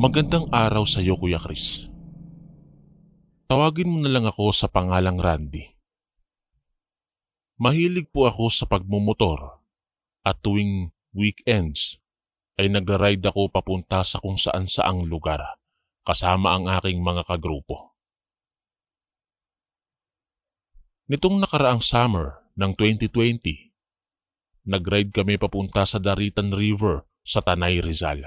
Magandang araw sa iyo, Kuya Chris. Tawagin mo na lang ako sa pangalang Randy. Mahilig po ako sa pagmumotor at tuwing weekends ay nagra-ride ako papunta sa kung saan-saang lugar kasama ang aking mga kagrupo. Nitong nakaraang summer ng 2020, nag-ride kami papunta sa Daritan River sa Tanay, Rizal.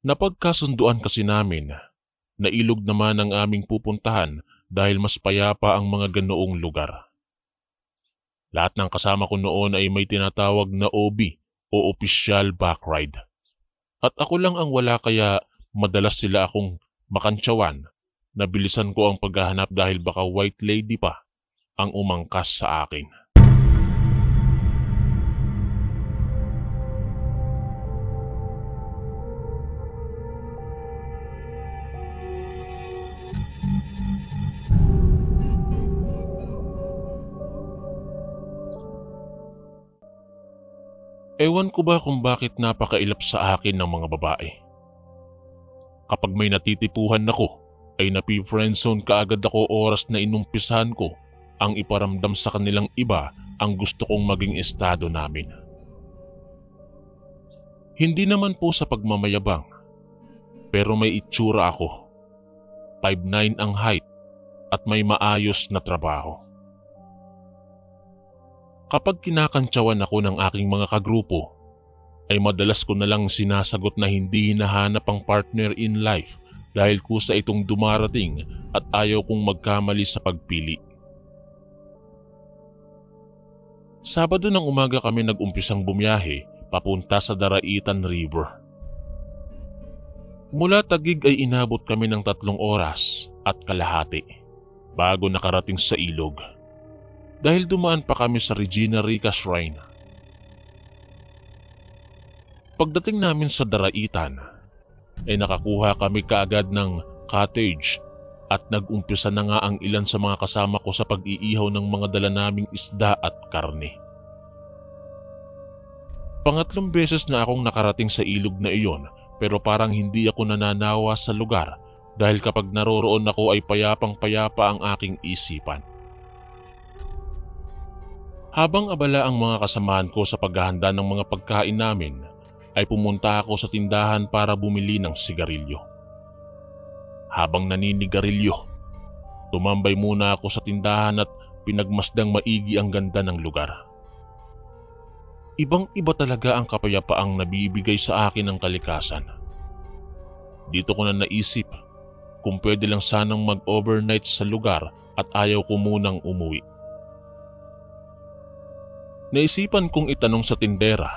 Napagkasunduan kasi namin na ilog naman ang aming pupuntahan dahil mas payapa ang mga ganoong lugar. Lahat ng kasama ko noon ay may tinatawag na OB o Official Backride. At ako lang ang wala kaya madalas sila akong makantsawan na bilisan ko ang paghahanap dahil baka white lady pa ang umangkas sa akin. Ewan ko ba kung bakit napakailap sa akin ng mga babae. Kapag may natitipuhan ako, ay napi-friendzone kaagad ako oras na inumpisahan ko ang iparamdam sa kanilang iba ang gusto kong maging estado namin. Hindi naman po sa pagmamayabang, pero may itsura ako. 5'9" ang height at may maayos na trabaho. Kapag kinakantsawan ako ng aking mga kagrupo, ay madalas ko na lang sinasagot na hindi hinahanap ang partner in life dahil kusa itong dumarating at ayaw kong magkamali sa pagpili. Sabado ng umaga kami nag-umpisang bumiyahe papunta sa Daraitan River. Mula Taguig ay inabot kami ng 3 oras at kalahati bago nakarating sa ilog. Dahil dumaan pa kami sa Regina Rica Shrine. Pagdating namin sa Daraitan, ay nakakuha kami kaagad ng cottage at nag-umpisa na nga ang ilan sa mga kasama ko sa pag-iihaw ng mga dala naming isda at karne. Pangatlong beses na akong nakarating sa ilog na iyon pero parang hindi ako nananawa sa lugar dahil kapag naroroon ako ay payapang-payapa ang aking isipan. Habang abala ang mga kasamahan ko sa paghahanda ng mga pagkain namin, ay pumunta ako sa tindahan para bumili ng sigarilyo. Habang naninigarilyo, tumambay muna ako sa tindahan at pinagmasdang maigi ang ganda ng lugar. Ibang-iba talaga ang kapayapaang nabibigay sa akin ng kalikasan. Dito ko na naisip kung pwede lang sanang mag-overnight sa lugar at ayaw ko munang umuwi. Naisipan kong itanong sa tindera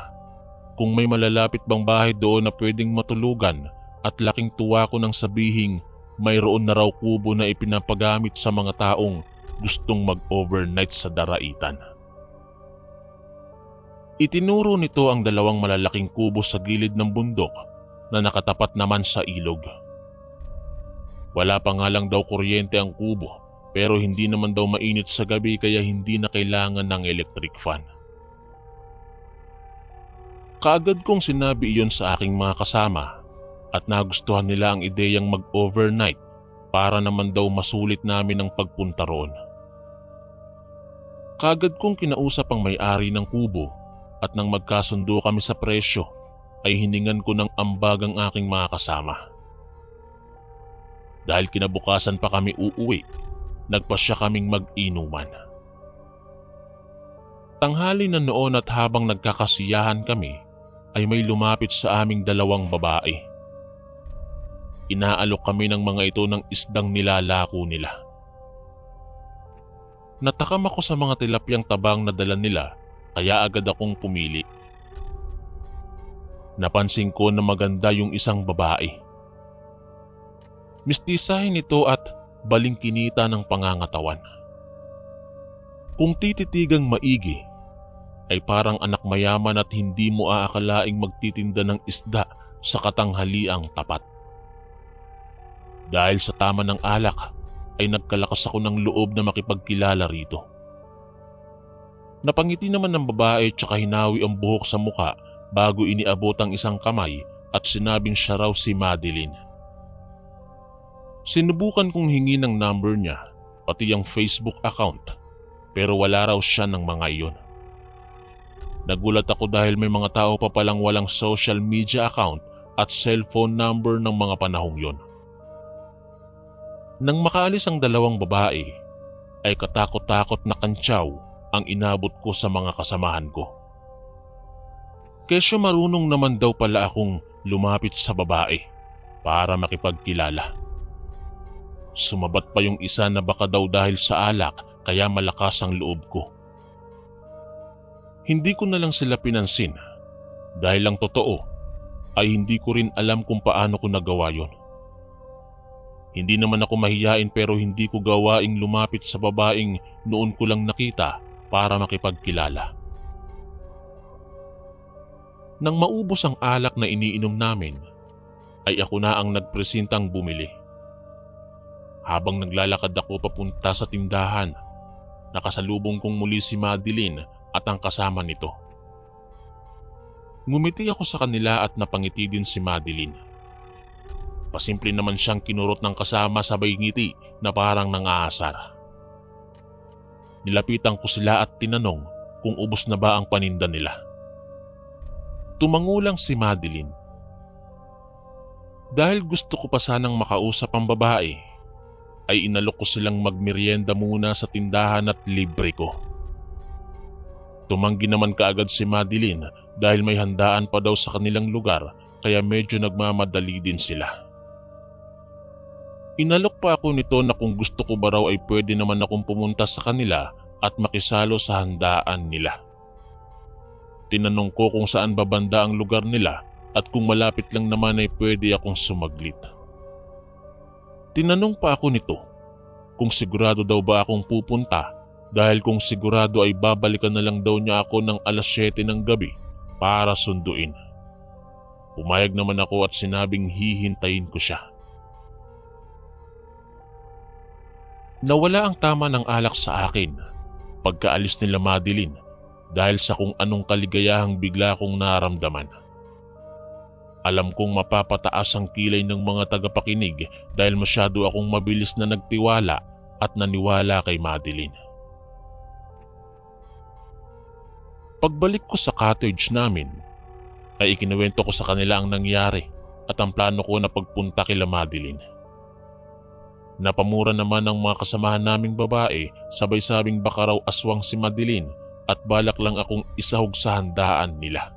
kung may malalapit bang bahay doon na pwedeng matulugan at laking tuwa ko nang sabihing mayroon na raw kubo na ipinapagamit sa mga taong gustong mag-overnight sa Daraitan. Itinuro nito ang 2 malalaking kubo sa gilid ng bundok na nakatapat naman sa ilog. Wala pa nga lang daw kuryente ang kubo pero hindi naman daw mainit sa gabi kaya hindi na kailangan ng electric fan. Kaagad kong sinabi iyon sa aking mga kasama at nagustuhan nila ang ideyang mag-overnight para naman daw masulit namin ang pagpunta roon. Kaagad kong kinausap ang may-ari ng kubo at nang magkasundo kami sa presyo ay hiningan ko ng ambag ang aking mga kasama. Dahil kinabukasan pa kami uuwi, nagpasya kaming mag-inuman. Tanghali na noon at habang nagkakasiyahan kami, ay may lumapit sa aming 2 babae. Inaalok kami ng mga ito ng isdang nilalako nila. Natakam ako sa mga tilapyang tabang na dala nila kaya agad akong pumili. Napansin ko na maganda yung isang babae. Mistisahin ito at balingkinita ng pangangatawan. Kung tititigang maigi, ay parang anak mayaman at hindi mo aakalaing magtitinda ng isda sa katanghaliang tapat. Dahil sa tama ng alak ay nagkalakas ako ng loob na makipagkilala rito. Napangiti naman ng babae tsaka hinawi ang buhok sa muka bago iniabot ang isang kamay at sinabing siya raw si Madeline. Sinubukan kong hingi ng number niya, pati ang Facebook account, pero wala raw siya ng mga iyon. Nagulat ako dahil may mga tao pa palang walang social media account at cellphone number ng mga panahong yon. Nang makaalis ang dalawang babae, ay katakot-takot na kantsaw ang inabot ko sa mga kasamahan ko. Kesyo marunong naman daw pala akong lumapit sa babae para makipagkilala. Sumabat pa yung isa na baka daw dahil sa alak kaya malakas ang loob ko. Hindi ko na lang sila pinansin dahil ang totoo ay hindi ko rin alam kung paano ko nagawa yon. Hindi naman ako mahiyain pero hindi ko gawaing lumapit sa babaeng noon ko lang nakita para makipagkilala. Nang maubos ang alak na iniinom namin, ay ako na ang nagpresentang bumili. Habang naglalakad ako papunta sa tindahan, nakasalubong kong muli si Madeline at ang kasama nito. Ngumiti ako sa kanila at napangiti din si Madeline. Pasimple naman siyang kinurot ng kasama sabay ngiti na parang nangaasar. Nilapitan ko sila at tinanong kung ubos na ba ang paninda nila. Tumangulang si Madeline. Dahil gusto ko pa sanang makausap ang babae, ay inalok ko silang magmerienda muna sa tindahan at libre ko. Tumanggi naman kaagad si Madeline dahil may handaan pa daw sa kanilang lugar kaya medyo nagmamadali din sila. Inalok pa ako nito na kung gusto ko ba raw ay pwede naman akong pumunta sa kanila at makisalo sa handaan nila. Tinanong ko kung saan babanda ang lugar nila at kung malapit lang naman ay pwede akong sumaglit. Tinanong pa ako nito kung sigurado daw ba akong pupunta dahil kung sigurado ay babalikan na lang daw niya ako ng alas 7 ng gabi para sunduin. Pumayag naman ako at sinabing hihintayin ko siya. Nawala ang tama ng alak sa akin pagkaalis nila Madeline dahil sa kung anong kaligayahang bigla kong naramdaman. Alam kong mapapataas ang kilay ng mga tagapakinig dahil masyado akong mabilis na nagtiwala at naniwala kay Madeline. Pagbalik ko sa cottage namin, ay ikinuwento ko sa kanila ang nangyari at ang plano ko na pagpunta kila Madeline. Napamura naman ng mga kasamahan naming babae, sabay sabing baka raw aswang si Madeline at balak lang akong isahog sa handaan nila.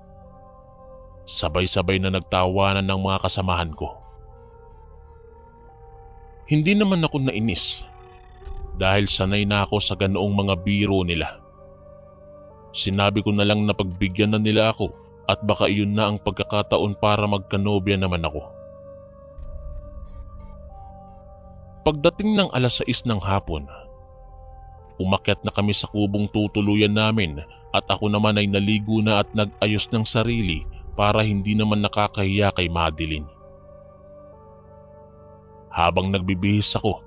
Sabay-sabay na nagtawanan ng mga kasamahan ko. Hindi naman ako nainis dahil sanay na ako sa ganoong mga biro nila. Sinabi ko na lang na pagbigyan na nila ako at baka iyon na ang pagkakataon para magkanobya naman ako. Pagdating ng alas 6 ng hapon, umakyat na kami sa kubong tutuluyan namin at ako naman ay naligo na at nag-ayos ng sarili para hindi naman nakakahiya kay Madeline. Habang nagbibihis ako,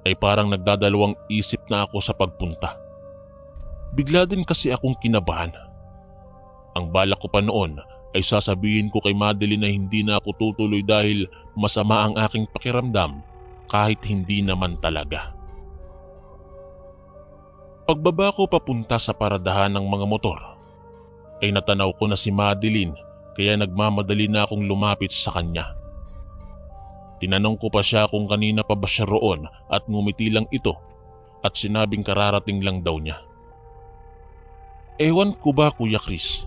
ay parang nagdadalawang isip na ako sa pagpunta. Bigla din kasi akong kinabahan. Ang balak ko pa noon ay sasabihin ko kay Madeline na hindi na ako tutuloy dahil masama ang aking pakiramdam kahit hindi naman talaga. Pagbaba ko papunta sa paradahan ng mga motor, ay natanaw ko na si Madeline kaya nagmamadali na akong lumapit sa kanya. Tinanong ko pa siya kung kanina pa ba siya roon at ngumiti lang ito at sinabing kararating lang daw niya. Ewan ko ba Kuya Chris,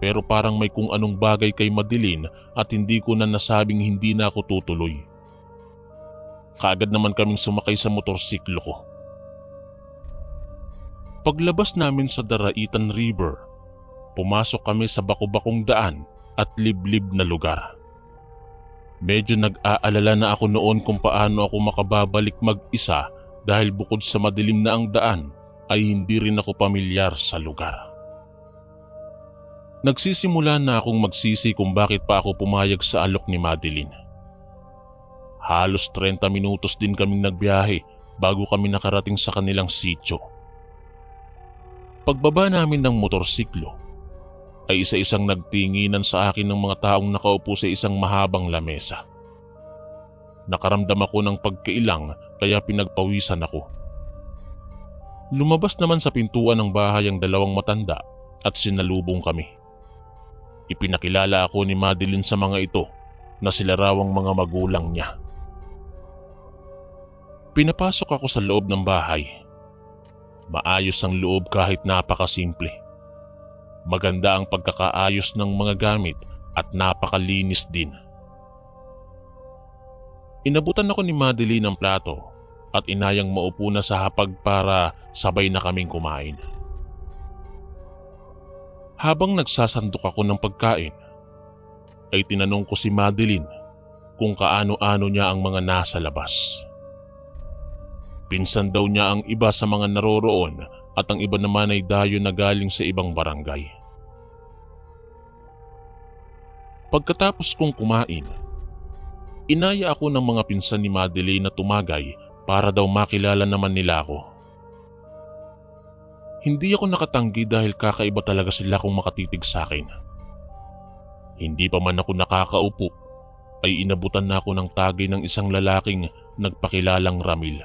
pero parang may kung anong bagay kay Madeline at hindi ko na nasabing hindi na ako tutuloy. Kaagad naman kaming sumakay sa motorsiklo ko. Paglabas namin sa Daraitan River, pumasok kami sa bako-bakong daan at liblib na lugar. Medyo nag-aalala na ako noon kung paano ako makababalik mag-isa dahil bukod sa madilim na ang daan ay hindi rin ako pamilyar sa lugar. Nagsisimula na akong magsisi kung bakit pa ako pumayag sa alok ni Madeline. Halos 30 minutos din kaming nagbiyahe bago kami nakarating sa kanilang sitio. Pagbaba namin ng motorsiklo, ay isa-isang nagtinginan sa akin ng mga taong nakaupo sa isang mahabang lamesa. Nakaramdam ako ng pagkailang kaya pinagpawisan ako. Lumabas naman sa pintuan ng bahay ang dalawang matanda at sinalubong kami. Ipinakilala ako ni Madeline sa mga ito na sila raw ang mga magulang niya. Pinapasok ako sa loob ng bahay. Maayos ang loob kahit napakasimple. Maganda ang pagkakaayos ng mga gamit at napakalinis din. Inabutan ako ni Madeline ng plato at inayang maupo na sa hapag para sabay na kaming kumain. Habang nagsasandok ako ng pagkain, ay tinanong ko si Madeline kung kaano-ano niya ang mga nasa labas. Pinsan daw niya ang iba sa mga naroroon at ang iba naman ay dayo na galing sa ibang barangay. Pagkatapos kong kumain, inaya ako ng mga pinsan ni Madeline na tumagay para daw makilala naman nila ako. Hindi ako nakatanggi dahil kakaiba talaga sila kung makatitig sa akin. Hindi pa man ako nakakaupo ay inabutan na ako ng tagay ng isang lalaking nagpakilalang Ramil.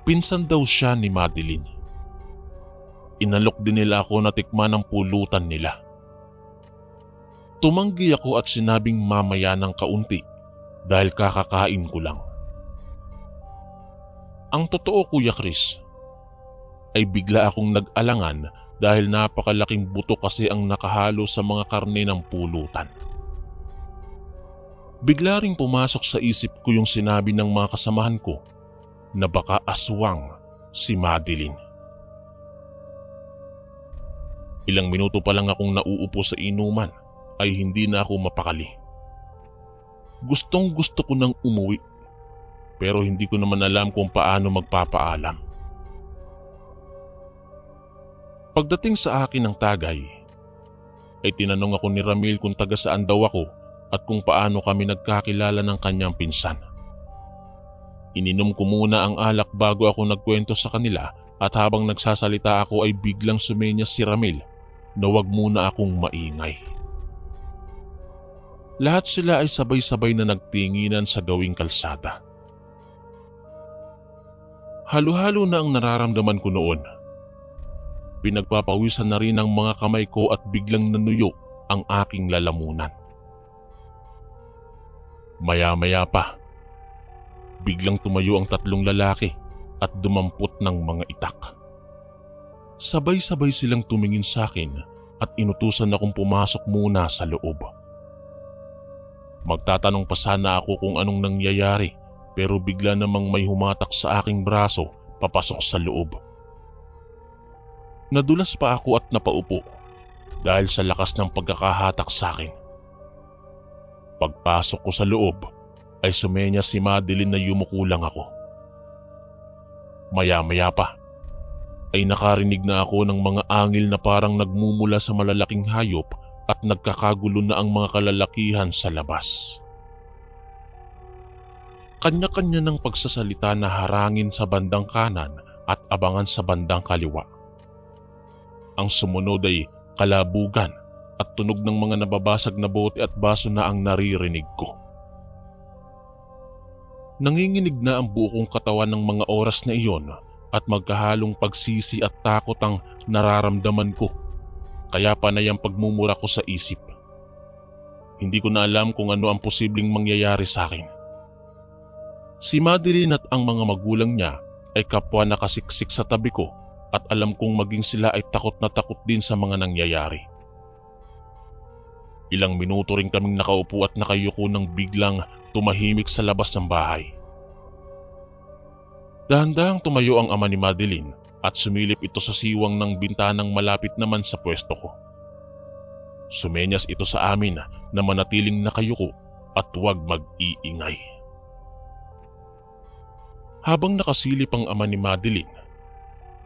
Pinsan daw siya ni Madeline. Inalok din nila ako na tikman ang pulutan nila. Tumanggi ako at sinabing mamaya ng kaunti dahil kakakain ko lang. Ang totoo, Kuya Chris, ay bigla akong nag-alangan dahil napakalaking buto kasi ang nakahalo sa mga karne ng pulutan. Bigla ring pumasok sa isip ko yung sinabi ng mga kasamahan ko na baka aswang si Madeline. Ilang minuto pa lang akong nauupo sa inuman ay hindi na ako mapakali. Gustong gusto ko nang umuwi pero hindi ko naman alam kung paano magpapaalam. Pagdating sa akin ng tagay, ay tinanong ako ni Ramil kung taga saan daw ako at kung paano kami nagkakilala ng kanyang pinsan. Ininom ko muna ang alak bago ako nagkwento sa kanila at habang nagsasalita ako ay biglang sumenyas si Ramil na wag muna akong maingay. Lahat sila ay sabay-sabay na nagtinginan sa gawing kalsada. Halo-halo na ang nararamdaman ko noon. Pinagpapawisan na rin ang mga kamay ko at biglang nanuyo ang aking lalamunan. Maya-maya pa, biglang tumayo ang tatlong lalaki at dumampot ng mga itak. Sabay-sabay silang tumingin sa akin at inutusan akong pumasok muna sa loob. Magtatanong pa sana ako kung anong nangyayari pero bigla namang may humatak sa aking braso papasok sa loob. Nadulas pa ako at napaupo dahil sa lakas ng pagkakahatak sa akin. Pagpasok ko sa loob ay sumenyas si Madeline na yumuko lang ako. Maya-maya pa ay nakarinig na ako ng mga angil na parang nagmumula sa malalaking hayop at nagkakagulo na ang mga kalalakihan sa labas. Kanya-kanya ng pagsasalita na harangin sa bandang kanan at abangan sa bandang kaliwa. Ang sumunod ay kalabugan at tunog ng mga nababasag na bote at baso na ang naririnig ko. Nanginginig na ang buo kong katawan ng mga oras na iyon at magkahalong pagsisi at takot ang nararamdaman ko. Kaya panay ang pagmumura ko sa isip. Hindi ko na alam kung ano ang posibleng mangyayari sa akin. Si Madeline at ang mga magulang niya ay kapwa nakasiksik sa tabi ko at alam kong maging sila ay takot na takot din sa mga nangyayari. Ilang minuto rin kaming nakaupo at nakayuko nang biglang tumahimik sa labas ng bahay. Dahan-dahang tumayo ang ama ni Madeline at sumilip ito sa siwang ng bintanang malapit naman sa pwesto ko. Sumenyas ito sa amin na manatiling nakayuko at huwag mag-iingay. Habang nakasilip ang ama ni Madeline,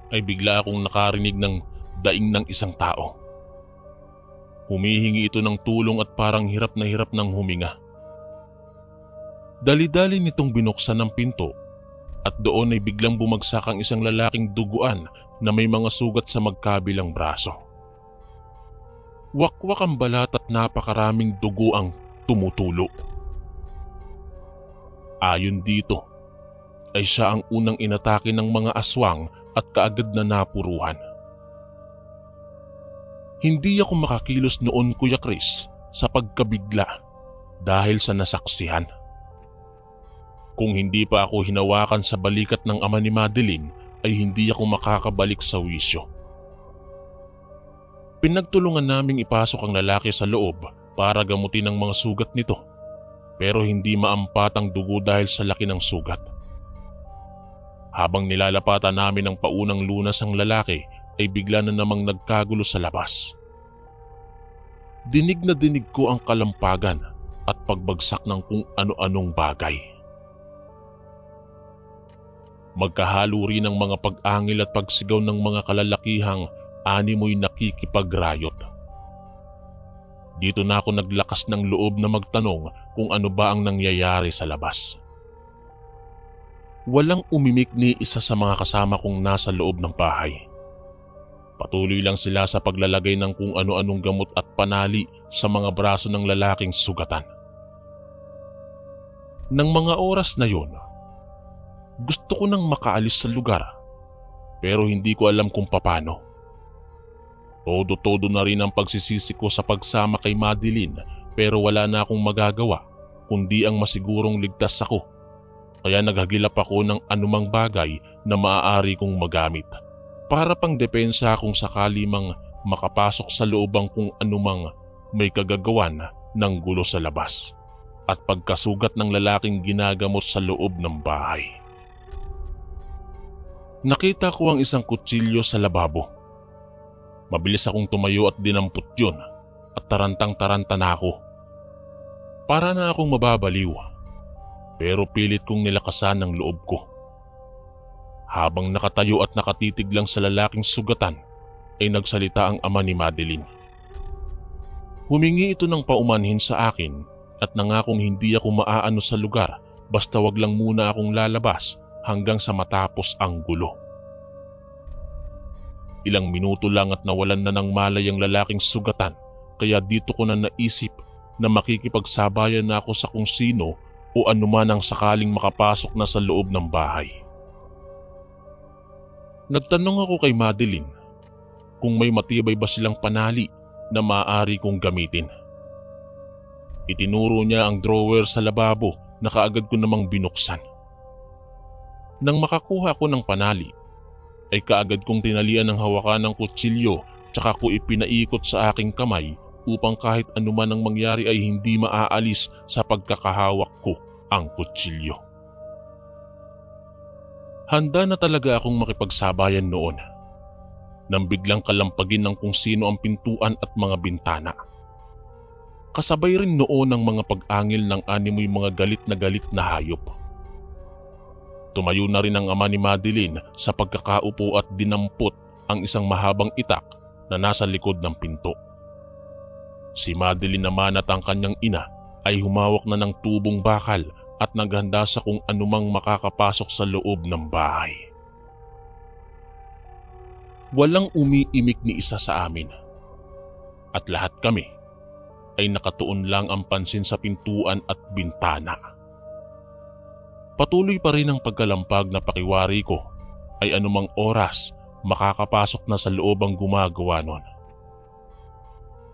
ay bigla akong nakarinig ng daing ng isang tao. Humihingi ito ng tulong at parang hirap ng huminga. Dali-dali nitong binuksan ng pinto at doon ay biglang bumagsak ang isang lalaking duguan na may mga sugat sa magkabilang braso. Wakwak ang balat at napakaraming dugo ang tumutulo. Ayon dito, ay siya ang unang inatake ng mga aswang at kaagad na napuruhan. Hindi ako makakilos noon, Kuya Chris, sa pagkabigla dahil sa nasaksihan. Kung hindi pa ako hinawakan sa balikat ng ama ni Madeline ay hindi ako makakabalik sa wisyo. Pinagtulungan naming ipasok ang lalaki sa loob para gamutin ang mga sugat nito, pero hindi maampat ang dugo dahil sa laki ng sugat. Habang nilalapatan namin ang paunang lunas ang lalaki ay bigla na namang nagkagulo sa labas. Dinig na dinig ko ang kalampagan at pagbagsak ng kung ano-anong bagay. Magkahalo rin ang mga pag-angil at pagsigaw ng mga kalalakihang animoy nakikipagrayot. Dito na ako naglakas ng loob na magtanong kung ano ba ang nangyayari sa labas. Walang umimik ni isa sa mga kasama kong nasa loob ng bahay. Patuloy lang sila sa paglalagay ng kung ano-anong gamot at panali sa mga braso ng lalaking sugatan. Nang mga oras na yon, gusto ko nang makaalis sa lugar pero hindi ko alam kung paano. Todo-todo na rin ang pagsisisi ko sa pagsama kay Madeline pero wala na akong magagawa kundi ang masigurong ligtas ako. Kaya naghagilap ako ng anumang bagay na maaari kong magamit para pang depensa kung sakali mang makapasok sa loobang kung anumang may kagagawan ng gulo sa labas at pagkasugat ng lalaking ginagamot sa loob ng bahay. Nakita ko ang isang kutsilyo sa lababo. Mabilis akong tumayo at dinampot yun at tarantang-taranta na ako. Para na akong mababaliw pero pilit kong nilakasan ang loob ko. Habang nakatayo at nakatitig lang sa lalaking sugatan ay nagsalita ang ama ni Madeline. Humingi ito ng paumanhin sa akin at nangakong hindi ako maaano sa lugar basta wag lang muna akong lalabas hanggang sa matapos ang gulo. Ilang minuto lang at nawalan na ng malay ang lalaking sugatan kaya dito ko na naisip na makikipagsabayan na ako sa kung sino o anuman ang sakaling makapasok na sa loob ng bahay. Nagtanong ako kay Madeline kung may matibay ba silang panali na maaari kong gamitin. Itinuro niya ang drawer sa lababo na kaagad ko namang binuksan. Nang makakuha ko ng panali, ay kaagad kong tinalian ng hawakan ng kutsilyo tsaka ko ipinaikot sa aking kamay upang kahit anuman ang mangyari ay hindi maaalis sa pagkakahawak ko ang kutsilyo. Handa na talaga akong makipagsabayan noon nang biglang kalampagin ng kung sino ang pintuan at mga bintana. Kasabay rin noon ang mga pag-angil ng animoy mga galit na hayop. Tumayo na rin ang ama ni Madeline sa pagkakaupo at dinampot ang isang mahabang itak na nasa likod ng pinto. Si Madeline naman at ang kanyang ina ay humawak na ng tubong bakal at naghanda sa kung anumang makakapasok sa loob ng bahay. Walang umiimik ni isa sa amin at lahat kami ay nakatuon lang ang pansin sa pintuan at bintana. Patuloy pa rin ang pagkalampag na pakiwari ko ay anumang oras makakapasok na sa loob ang gumagawa nun.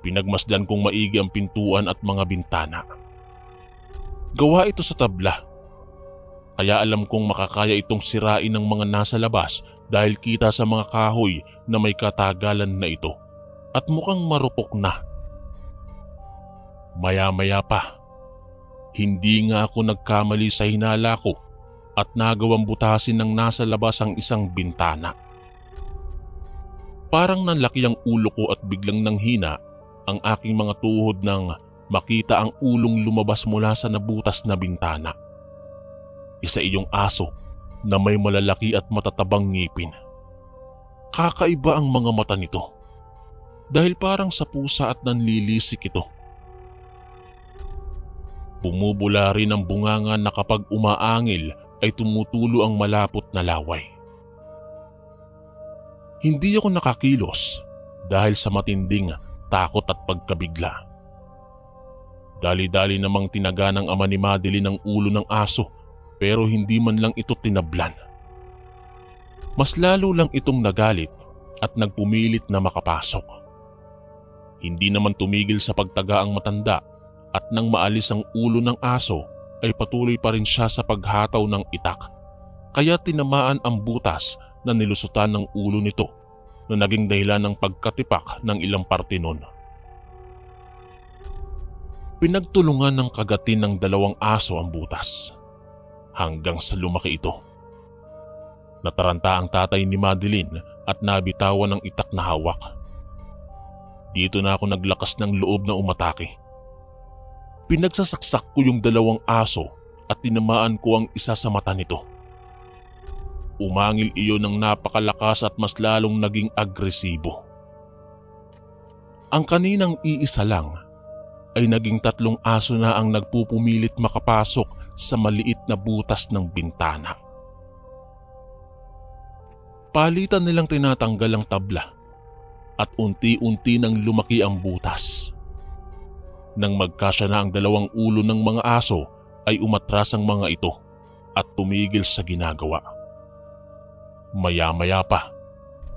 Pinagmasdan kong maigi ang pintuan at mga bintana. Gawa ito sa tabla, kaya alam kong makakaya itong sirain ng mga nasa labas dahil kita sa mga kahoy na may katagalan na ito at mukhang marupok na. Maya-maya pa, hindi nga ako nagkamali sa hinala ko at nagawang butasin ng nasa labas ang isang bintana. Parang nanlaki ang ulo ko at biglang nanghina ang aking mga tuhod nang makita ang ulong lumabas mula sa nabutas na bintana. Isa iyong aso na may malalaki at matatabang ngipin. Kakaiba ang mga mata nito dahil parang sa pusa at nanlilisik ito. Bumubula rin ang bunganga na kapag umaangil ay tumutulo ang malapot na laway. Hindi ako nakakilos dahil sa matinding takot at pagkabigla. Dali-dali namang tinaga ng ama ni Madeline ang ulo ng aso pero hindi man lang ito tinablan. Mas lalo lang itong nagalit at nagpumilit na makapasok. Hindi naman tumigil sa pagtaga ang matanda at nang maalis ang ulo ng aso ay patuloy pa rin siya sa paghataw ng itak. Kaya tinamaan ang butas na nilusutan ng ulo nito na naging dahilan ng pagkatipak ng ilang parte nun. Pinagtulungan ng kagatin ng dalawang aso ang butas hanggang sa lumaki ito. Nataranta ang tatay ni Madeline at nabitawan ng itak na hawak. Dito na ako naglakas ng loob na umatake. Pinagsasaksak ko yung dalawang aso at tinamaan ko ang isa sa mata nito. Umangil iyon ng napakalakas at mas lalong naging agresibo. Ang kaninang iisa lang ay naging 3 aso na ang nagpupumilit makapasok sa maliit na butas ng bintana. Palitan nilang tinatanggal ang tabla at unti-unti nang lumaki ang butas. Nang magkasya na ang 2 ulo ng mga aso ay umatras ang mga ito at tumigil sa ginagawa. Maya-maya pa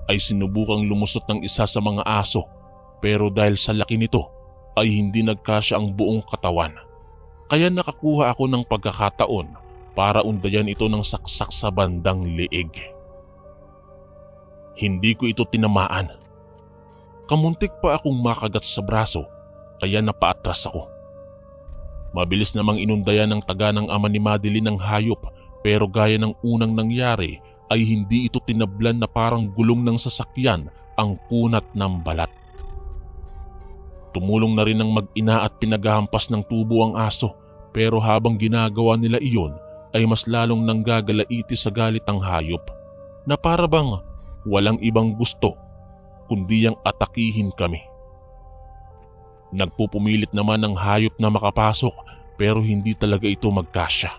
ay sinubukang lumusot ng isa sa mga aso pero dahil sa laki nito ay hindi nagkasya ang buong katawan. Kaya nakakuha ako ng pagkakataon para undayan ito ng saksak sa bandang liig. Hindi ko ito tinamaan. Kamuntik pa akong makagat sa braso kaya napaatras ako. Mabilis namang inundayan ng taga ng ama ni Madeline ng hayop pero gaya ng unang nangyari ay hindi ito tinablan na parang gulong ng sasakyan ang kunat ng balat. Tumulong na rin ang mag-ina at pinaghahampas ng tubo ang aso pero habang ginagawa nila iyon ay mas lalong nanggagalaiti sa galit ang hayop na para bang walang ibang gusto kundi ang atakihin kami. Nagpupumilit naman ang hayop na makapasok pero hindi talaga ito magkasya.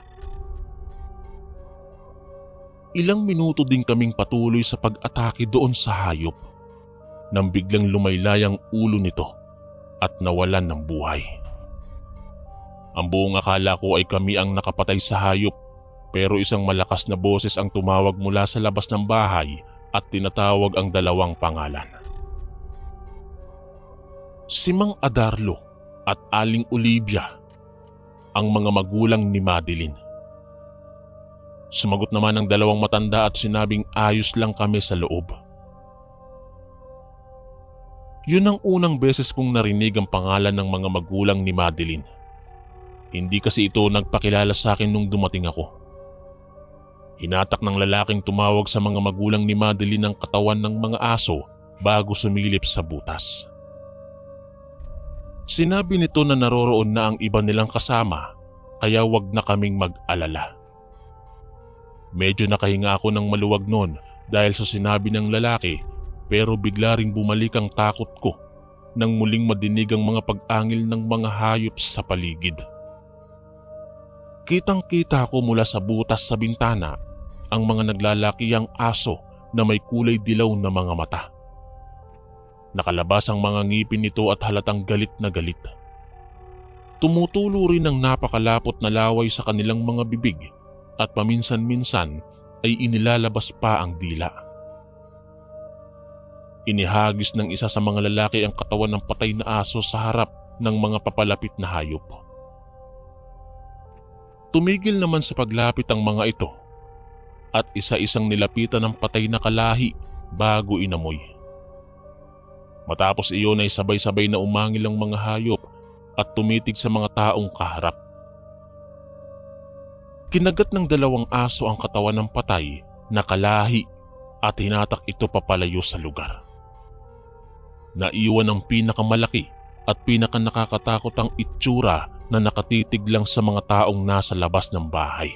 Ilang minuto din kaming patuloy sa pag-atake doon sa hayop nang biglang lumaylay ang ulo nito at nawalan ng buhay. Ang buong akala ko ay kami ang nakapatay sa hayop pero isang malakas na boses ang tumawag mula sa labas ng bahay at tinatawag ang 2 pangalan. Si Mang Adarlo at Aling Olivia, ang mga magulang ni Madeline. Sumagot naman ang 2 matanda at sinabing ayos lang kami sa loob. Yun ang unang beses kong narinig ang pangalan ng mga magulang ni Madeline. Hindi kasi ito nagpakilala sa akin nung dumating ako. Hinatak ng lalaking tumawag sa mga magulang ni Madeline ang katawan ng mga aso bago sumilip sa butas. Sinabi nito na naroroon na ang iba nilang kasama kaya wag na kaming mag-alala. Medyo nakahinga ako ng maluwag noon dahil sa sinabi ng lalaki pero bigla ring bumalik ang takot ko nang muling madinig ang mga pag-angil ng mga hayop sa paligid. Kitang-kita ko mula sa butas sa bintana ang mga naglalakihang aso na may kulay dilaw na mga mata. Nakalabas ang mga ngipin nito at halatang galit na galit. Tumutulo rin ang napakalapot na laway sa kanilang mga bibig at paminsan-minsan ay inilalabas pa ang dila. Inihagis ng isa sa mga lalaki ang katawan ng patay na aso sa harap ng mga papalapit na hayop. Tumigil naman sa paglapit ang mga ito at isa-isang nilapitan ng patay na kalahi bago inamoy. Matapos iyon ay sabay-sabay na umangil ang mga hayop at tumitig sa mga taong kaharap. Kinagat ng 2 aso ang katawan ng patay na kalahi at hinatak ito papalayo sa lugar. Naiwan ang pinakamalaki at pinakanakakatakot ang itsura na nakatitig lang sa mga taong nasa labas ng bahay.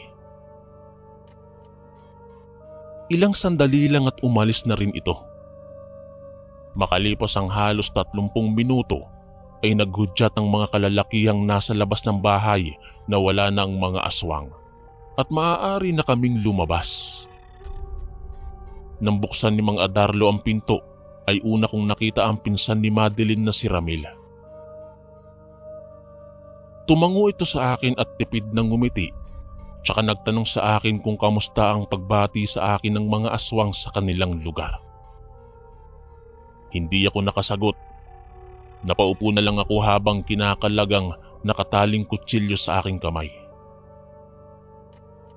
Ilang sandali lang at umalis na rin ito. Makalipas ang halos 30 minuto ay naghudyat ang mga kalalakihang nasa labas ng bahay na wala na ang mga aswang at maaari na kaming lumabas. Nang buksan ni Mang Adarlo ang pinto ay una kong nakita ang pinsan ni Madeline na si Ramil. Tumango ito sa akin at tipid ng ngumiti, tsaka nagtanong sa akin kung kamusta ang pagbati sa akin ng mga aswang sa kanilang lugar. Hindi ako nakasagot. Napaupo na lang ako habang kinakalagang nakataling kutsilyo sa aking kamay.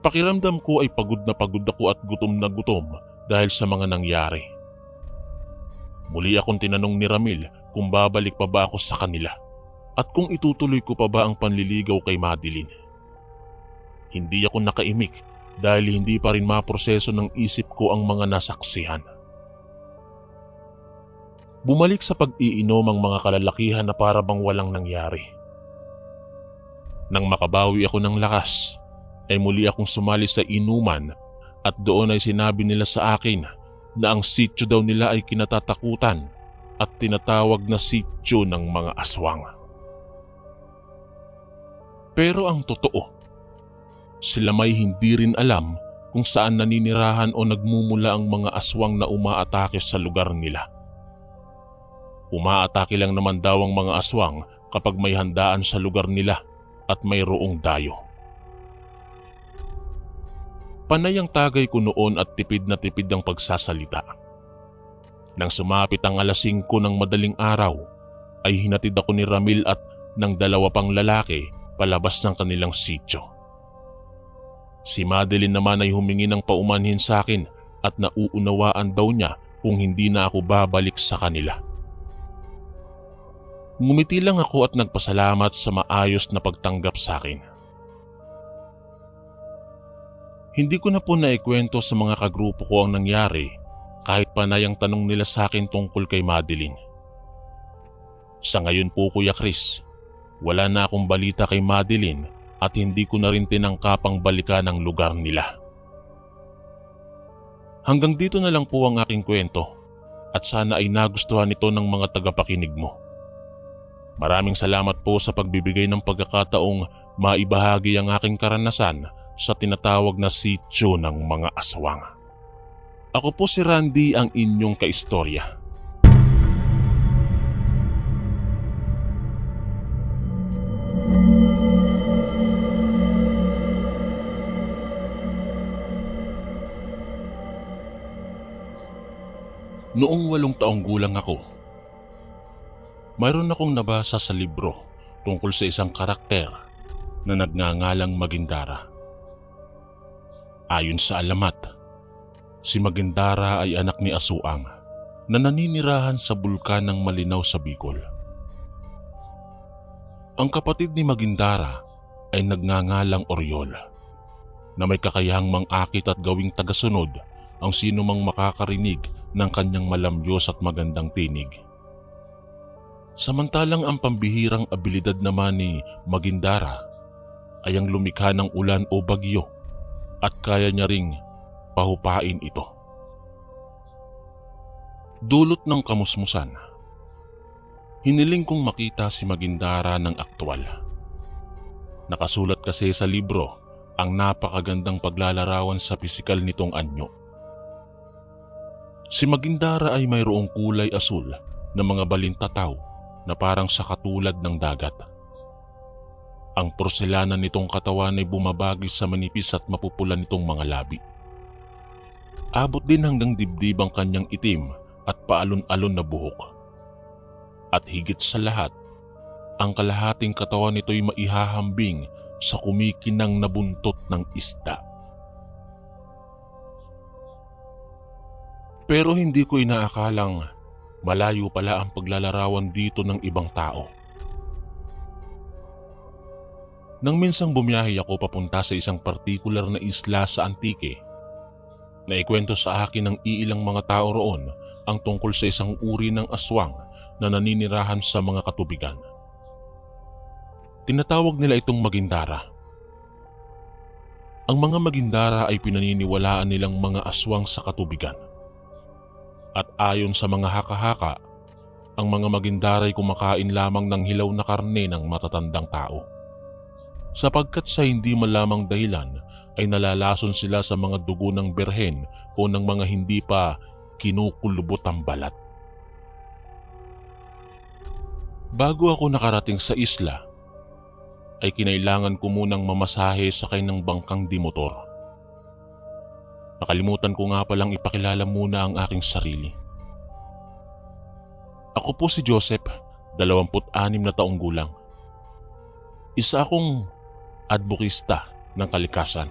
Pakiramdam ko ay pagod na pagod ako at gutom na gutom dahil sa mga nangyari. Muli akong tinanong ni Ramil kung babalik pa ba ako sa kanila at kung itutuloy ko pa ba ang panliligaw kay Madeline. Hindi ako nakaimik dahil hindi pa rin maproseso ng isip ko ang mga nasaksihan. Bumalik sa pag-iinom ang mga kalalakihan na para bang walang nangyari. Nang makabawi ako ng lakas, ay muli akong sumali sa inuman at doon ay sinabi nila sa akin na ang sityo daw nila ay kinatatakutan at tinatawag na sityo ng mga aswang. Pero ang totoo, sila may hindi rin alam kung saan naninirahan o nagmumula ang mga aswang na umaatake sa lugar nila. Umaatake lang naman daw ang mga aswang kapag may handaan sa lugar nila at mayroong dayo. Panay ang tagay ko noon at tipid na tipid ang pagsasalita. Nang sumapit ang 5:00 ng madaling araw, ay hinatid ako ni Ramil at ng 2 pang lalaki palabas ng kanilang sityo. Si Madeline naman ay humingi ng paumanhin sa akin at nauunawaan daw niya kung hindi na ako babalik sa kanila. Ngumiti lang ako at nagpasalamat sa maayos na pagtanggap sa akin. Hindi ko na po naikwento sa mga kagrupo ko ang nangyari kahit panay ang tanong nila sa akin tungkol kay Madeline. Sa ngayon po Kuya Chris, wala na akong balita kay Madeline at hindi ko na rin tinangkapang balikan ang lugar nila. Hanggang dito na lang po ang aking kwento at sana ay nagustuhan ito ng mga tagapakinig mo. Maraming salamat po sa pagbibigay ng pagkakataong maibahagi ang aking karanasan sa tinatawag na sityo ng mga aswang. Ako po si Randy, ang inyong kaistorya. Noong 8 taong gulang ako, mayroon akong nabasa sa libro tungkol sa isang karakter na nagngangalang Magindara. Ayon sa alamat, si Magindara ay anak ni Asuang na naninirahan sa bulkan ng Malinaw sa Bicol. Ang kapatid ni Magindara ay nagngangalang Oriol na may kakayahang mangakit at gawing tagasunod ang sino mang makakarinig ng kanyang malamyos at magandang tinig. Samantalang ang pambihirang abilidad naman ni Magindara ay ang lumikha ng ulan o bagyo at kaya niya ring pahupain ito. Dulot ng kamusmusan, hiniling kong makita si Magindara ng aktwal. Nakasulat kasi sa libro ang napakagandang paglalarawan sa pisikal nitong anyo. Si Magindara ay mayroong kulay asul na mga balintataw na parang sa katulad ng dagat. Ang porselanan nitong katawan ay bumabagis sa manipis at mapupula nitong mga labi. Abot din hanggang dibdib ang kanyang itim at paalon-alon na buhok. At higit sa lahat, ang kalahating katawan nito'y maihahambing sa kumikinang na buntot ng isda. Pero hindi ko inaakalang malayo pala ang paglalarawan dito ng ibang tao. Nang minsang bumiyahe ako papunta sa isang partikular na isla sa Antique, naikwento sa akin ng iilang mga tao roon ang tungkol sa isang uri ng aswang na naninirahan sa mga katubigan. Tinatawag nila itong Magindara. Ang mga Magindara ay pinaniniwalaan nilang mga aswang sa katubigan. At ayon sa mga haka-haka, ang mga Magindara ay kumakain lamang ng hilaw na karne ng matatandang tao. Sapagkat sa hindi malamang dahilan ay nalalason sila sa mga dugo ng berhen o ng mga hindi pa kinukulubot ang balat. Bago ako nakarating sa isla, ay kinailangan ko munang mamasahe sakay ng bangkang dimotor. Nakalimutan ko nga palang ipakilala muna ang aking sarili. Ako po si Joseph, 26 na taong gulang. Isa akong adbokista ng kalikasan.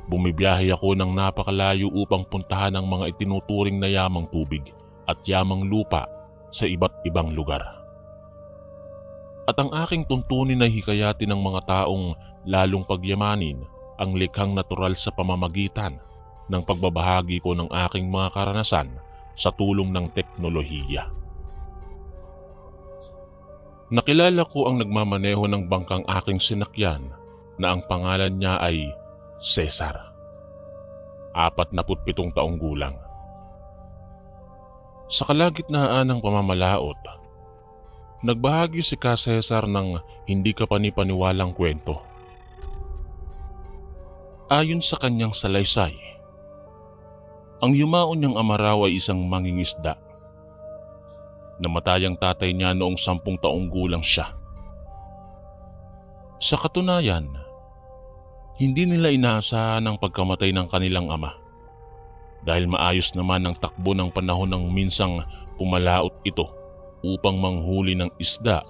Bumibiyahe ako ng napakalayo upang puntahan ang mga itinuturing na yamang tubig at yamang lupa sa iba't ibang lugar. At ang aking tuntunin ay hikayatin ng mga taong lalong pagyamanin ang likhang natural sa pamamagitan ng pagbabahagi ko ng aking mga karanasan sa tulong ng teknolohiya. Nakilala ko ang nagmamaneho ng bangkang aking sinakyan na ang pangalan niya ay Cesar. 47 taong gulang. Sa kalagitnaan ng pamamalaot, nagbahagi si Ka Cesar ng hindi kapani-paniwalang kwento. Ayon sa kanyang salaysay, ang yumaon niyang ama raw ay isang mangingisda. Namatay ang tatay niya noong 10 taong gulang siya. Sa katunayan, hindi nila inaasahan ang pagkamatay ng kanilang ama dahil maayos naman ang takbo ng panahon ng minsang pumalaot ito upang manghuli ng isda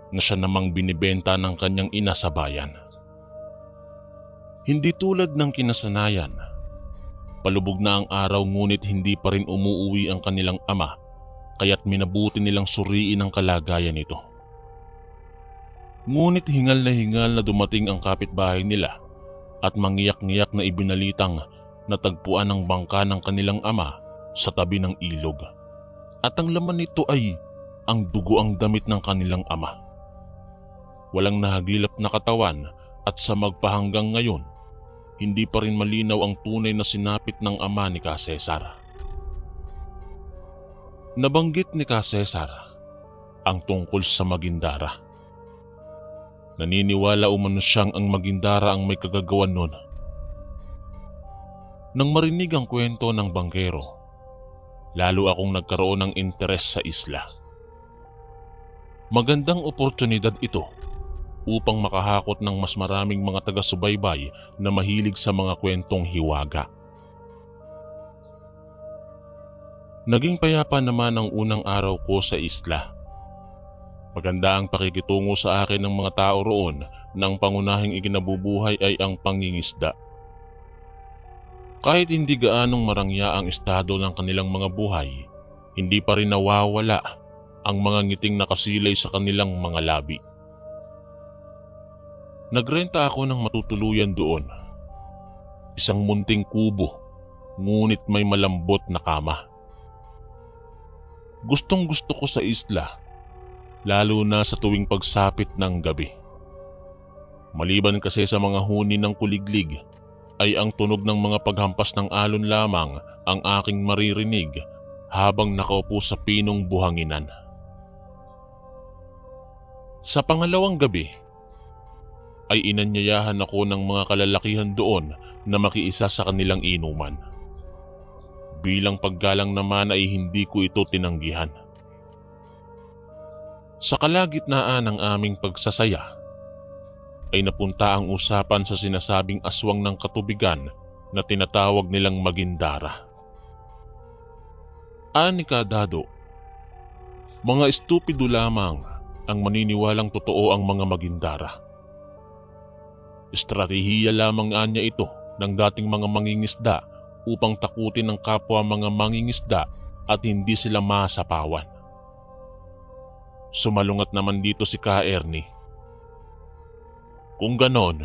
na siya namang binibenta ng kanyang ina sa bayan. Hindi tulad ng kinasanayan, palubog na ang araw ngunit hindi pa rin umuuwi ang kanilang ama kaya't minabuti nilang suriin ang kalagayan nito. Ngunit hingal na dumating ang kapitbahay nila at mangiyak-ngiyak na ibinalitang natagpuan ang bangka ng kanilang ama sa tabi ng ilog. At ang laman nito ay ang dugo ang damit ng kanilang ama. Walang nahagilap na katawan at sa magpahanggang ngayon, hindi pa rin malinaw ang tunay na sinapit ng ama ni Ka Cesar. Nabanggit ni Ka Cesar ang tungkol sa Magindara. Naniniwala umano siyang ang Magindara ang may kagagawan nun. Nang marinig ang kwento ng bangkero, lalo akong nagkaroon ng interes sa isla. Magandang oportunidad ito upang makahakot ng mas maraming mga taga-subaybay na mahilig sa mga kwentong hiwaga. Naging payapa naman ang unang araw ko sa isla. Maganda ang pakikitungo sa akin ng mga tao roon na ang pangunahing ikinabubuhay ay ang pangingisda. Kahit hindi gaanong marangya ang estado ng kanilang mga buhay, hindi pa rin nawawala ang mga ngiting nakasilay sa kanilang mga labi. Nagrenta ako ng matutuluyan doon. Isang munting kubo, ngunit may malambot na kama. Gustong-gusto ko sa isla, lalo na sa tuwing pagsapit ng gabi. Maliban kasi sa mga huni ng kuliglig, ay ang tunog ng mga paghampas ng alon lamang ang aking maririnig habang nakaupo sa pinong buhanginan. Sa pangalawang gabi, ay inanyayahan ako ng mga kalalakihan doon na makiisa sa kanilang inuman. Bilang paggalang naman ay hindi ko ito tinanggihan. Sa kalagitnaan ng aming pagsasaya, ay napunta ang usapan sa sinasabing aswang ng katubigan na tinatawag nilang Magindara. Ani ka, Dado, mga estupido lamang ang maniniwalang totoo ang mga Magindara. Estratehiya lamang anya ito ng dating mga mangingisda upang takutin ang kapwa mga mangingisda at hindi sila masapawan. Sumalungat naman dito si Ka Ernie. Kung ganon,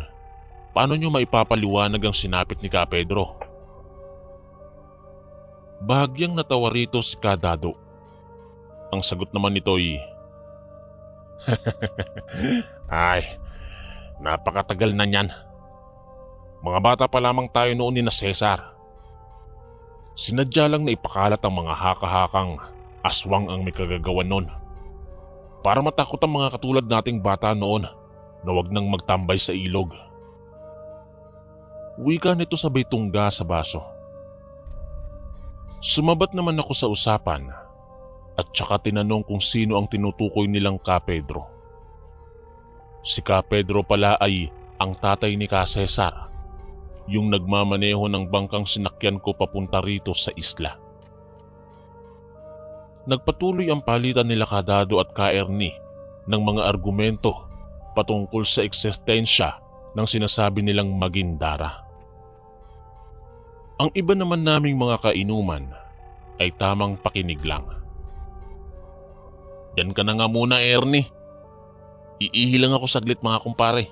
paano nyo maipapaliwanag ang sinapit ni Ka Pedro? Bahagyang natawa rito si Ka Dado. Ang sagot naman nito'y, ay, napakatagal na niyan. Mga bata pa lamang tayo noon ni na Cesar. Sinadya lang na ipakalat ang mga haka-hakang aswang ang may kagagawan noon. Para matakot ang mga katulad nating bata noon na wag nang magtambay sa ilog. Wika nito sabay tungga sa baso. Sumabat naman ako sa usapan at saka tinanong kung sino ang tinutukoy nilang Ka Pedro. Si Ka Pedro pala ay ang tatay ni Ka Cesar, yung nagmamaneho ng bangkang sinakyan ko papunta rito sa isla. Nagpatuloy ang palitan nila Ka Dado at Ka Ernie ng mga argumento patungkol sa eksistensya ng sinasabi nilang Magindara. Ang iba naman naming mga kainuman ay tamang pakinig lang. "Yan ka na nga muna, Ernie. Iihi lang ako saglit, mga kumpare."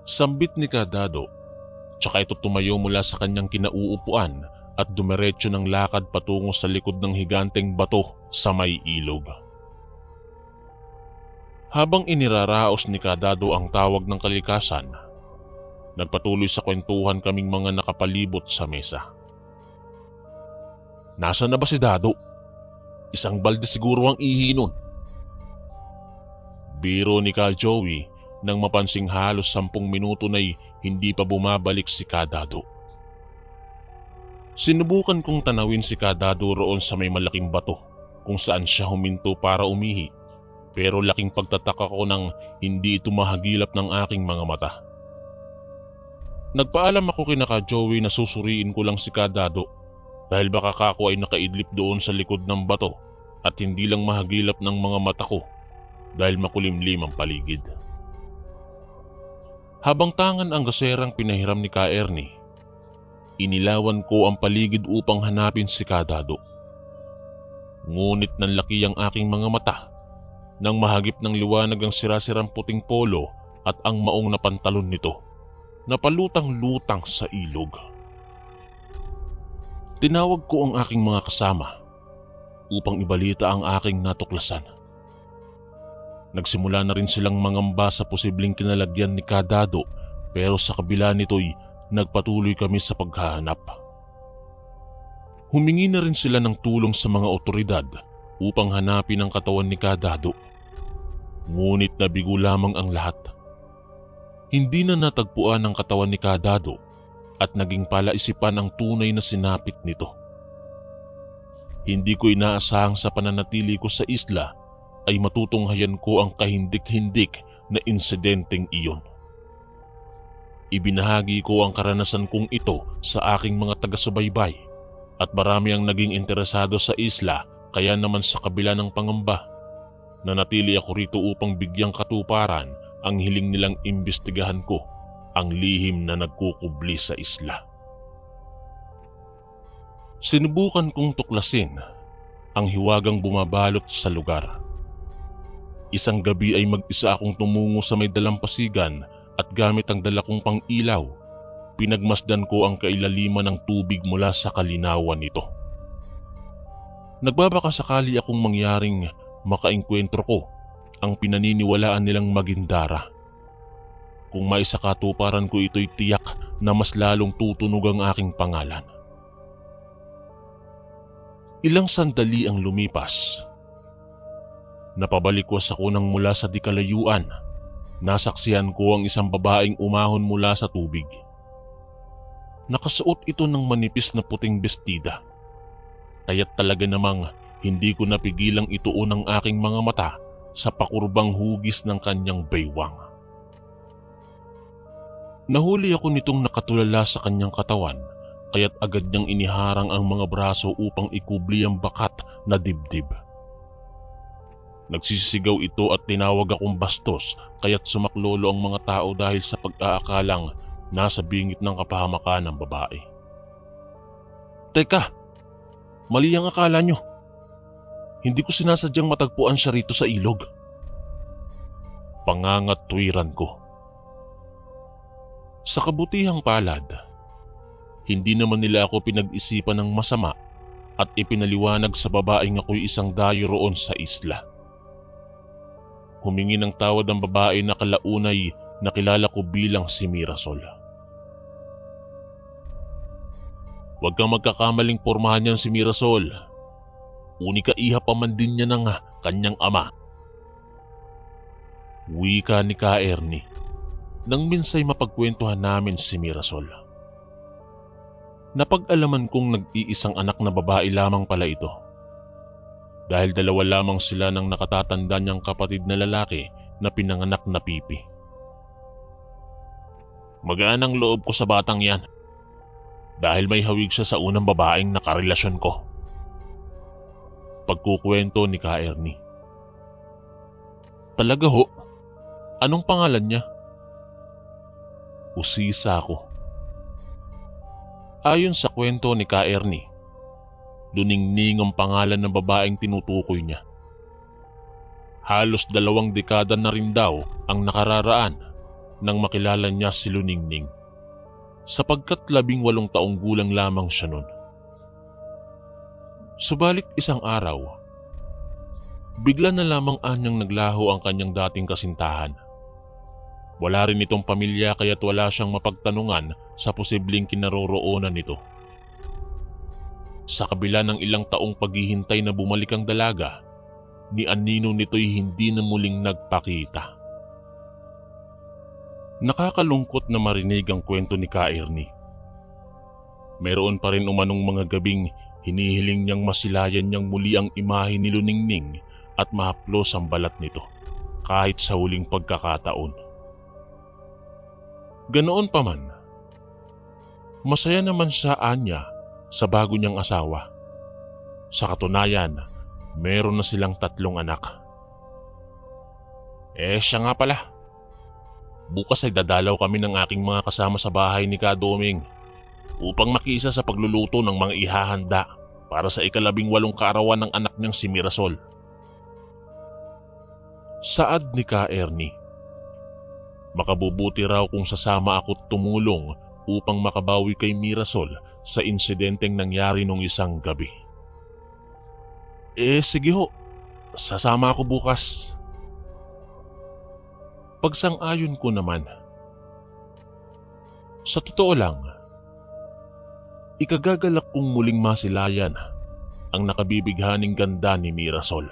Sambit ni Ka Dado, tsaka ito tumayo mula sa kanyang kinauupuan at dumiretso ng lakad patungo sa likod ng higanteng bato sa may ilog. Habang iniraraos ni Ka Dado ang tawag ng kalikasan, nagpatuloy sa kwentuhan kaming mga nakapalibot sa mesa. "Nasaan na ba si Dado? Isang balde siguro ang ihi nun." Biro ni Ka Joey nang mapansing halos 10 minuto na'y hindi pa bumabalik si Ka Dado. Sinubukan kong tanawin si Ka Dado roon sa may malaking bato kung saan siya huminto para umihi, pero laking pagtataka ko nang hindi ito mahagilap ng aking mga mata. Nagpaalam ako kina Ka Joey na susuriin ko lang si Ka Dado dahil baka kako ay nakaidlip doon sa likod ng bato at hindi lang mahagilap ng mga mata ko dahil makulimlim ang paligid. Habang tangan ang gaserang pinahiram ni Ka Ernie, inilawan ko ang paligid upang hanapin si Ka Dado. Ngunit nanlaki ang aking mga mata nang mahagip ng liwanag ang sirasirang puting polo at ang maong na pantalon nito na palutang-lutang sa ilog. Tinawag ko ang aking mga kasama upang ibalita ang aking natuklasan. Nagsimula na rin silang mangamba sa posibleng kinalagyan ni Ka Dado, pero sa kabila nito'y nagpatuloy kami sa paghahanap. Humingi na rin sila ng tulong sa mga otoridad upang hanapin ang katawan ni Ka Dado. Ngunit nabigo lamang ang lahat. Hindi na natagpuan ang katawan ni Ka Dado at naging palaisipan ang tunay na sinapit nito. Hindi ko inaasahang sa pananatili ko sa isla ay matutunghayan ko ang kahindik-hindik na insidenteng iyon. Ibinahagi ko ang karanasan kong ito sa aking mga taga-subaybay at marami ang naging interesado sa isla, kaya naman sa kabila ng pangamba, nanatili ako rito upang bigyang katuparan ang hiling nilang imbestigahan ko ang lihim na nagkukubli sa isla. Sinubukan kong tuklasin ang hiwagang bumabalot sa lugar. Isang gabi ay mag-isa akong tumungo sa may dalampasigan at gamit ang dala kong pang-ilaw, pinagmasdan ko ang kailaliman ng tubig mula sa kalinawan nito. Nagbabaka sakali akong mangyaring makaengkwentro ko ang pinaniniwalaan nilang Magindara. Kung maisakatuparan ko ito'y tiyak na mas lalong tutunog ang aking pangalan. Ilang sandali ang lumipas. Napabalikwas ako nang mula sa di kalayuan. Nasaksihan ko ang isang babaeng umahon mula sa tubig. Nakasuot ito ng manipis na puting bestida. Kaya't talaga namang hindi ko napigilang ituon ang aking mga mata sa pakurbang hugis ng kanyang baywang. Nahuli ako nitong nakatulala sa kanyang katawan, kaya't agad niyang iniharang ang mga braso upang ikubli ang bakat na dibdib. Nagsisigaw ito at tinawag akong bastos, kaya't sumaklolo ang mga tao dahil sa pag-aakalang nasa bingit ng kapahamakan ng babae. "Teka, mali ang akala nyo. Hindi ko sinasadyang matagpuan siya rito sa ilog." Pangangatwiran ko. Sa kabutihang palad, hindi naman nila ako pinag-isipan ng masama at ipinaliwanag sa babaeng ako'y isang dayo roon sa isla. Humingi ng tawad ang babae na kalaunay nakilala ko bilang si Mirasol. "Huwag kang magkakamaling pormahan niyan si Mirasol. Unika iha pa man din niya ng kanyang ama." Wika ni Ka Ernie nang minsay mapagkwentuhan namin si Mirasol. Napag-alaman kong nag-iisang anak na babae lamang pala ito. dahil dalawa lamang sila ng nakatatanda niyang kapatid na lalaki na pinanganak na pipi. Magaan ang loob ko sa batang yan dahil may hawig siya sa unang babaeng nakarelasyon ko. Pagkukwento ni Ka Ernie. Talaga ho? Anong pangalan niya? Usisa ako. Ayon sa kwento ni Ka Ernie, Luningning ang pangalan ng babaeng tinutukoy niya. Halos 2 dekada na rin daw ang nakararaan nang makilala niya si Luningning, sapagkat 18 taong gulang lamang siya nun. Subalit isang araw, bigla na lamang anyang naglaho ang kanyang dating kasintahan. Wala rin itong pamilya kaya't wala siyang mapagtanungan sa posibleng kinaroroonan nito. Sa kabila ng ilang taong paghihintay na bumalik ang dalaga, ni anino nito'y hindi na muling nagpakita. Nakakalungkot na marinig ang kwento ni Ka Ernie. Mayroon pa rin umanong mga gabing hinihiling niyang masilayan niyang muli ang imahe ni Luningning at mahaplos ang balat nito kahit sa huling pagkakataon. Ganoon pa man, masaya naman siya anya sa bago niyang asawa. Sa katunayan, meron na silang 3 anak. Siya nga pala. Bukas ay dadalaw kami ng aking mga kasama sa bahay ni Ka Doming upang makiisa sa pagluluto ng mga ihahanda para sa 18 kaarawan ng anak niyang si Mirasol. Saad ni Ka Ernie. Makabubuti raw kung sasama ako't tumulong upang makabawi kay Mirasol sa insidenteng nangyari nung isang gabi. Sige ho, sasama ako bukas. Pagsang-ayon ko naman. Sa totoo lang, ikagagalak kong muling masilayan ang nakabibighaning ganda ni Mirasol.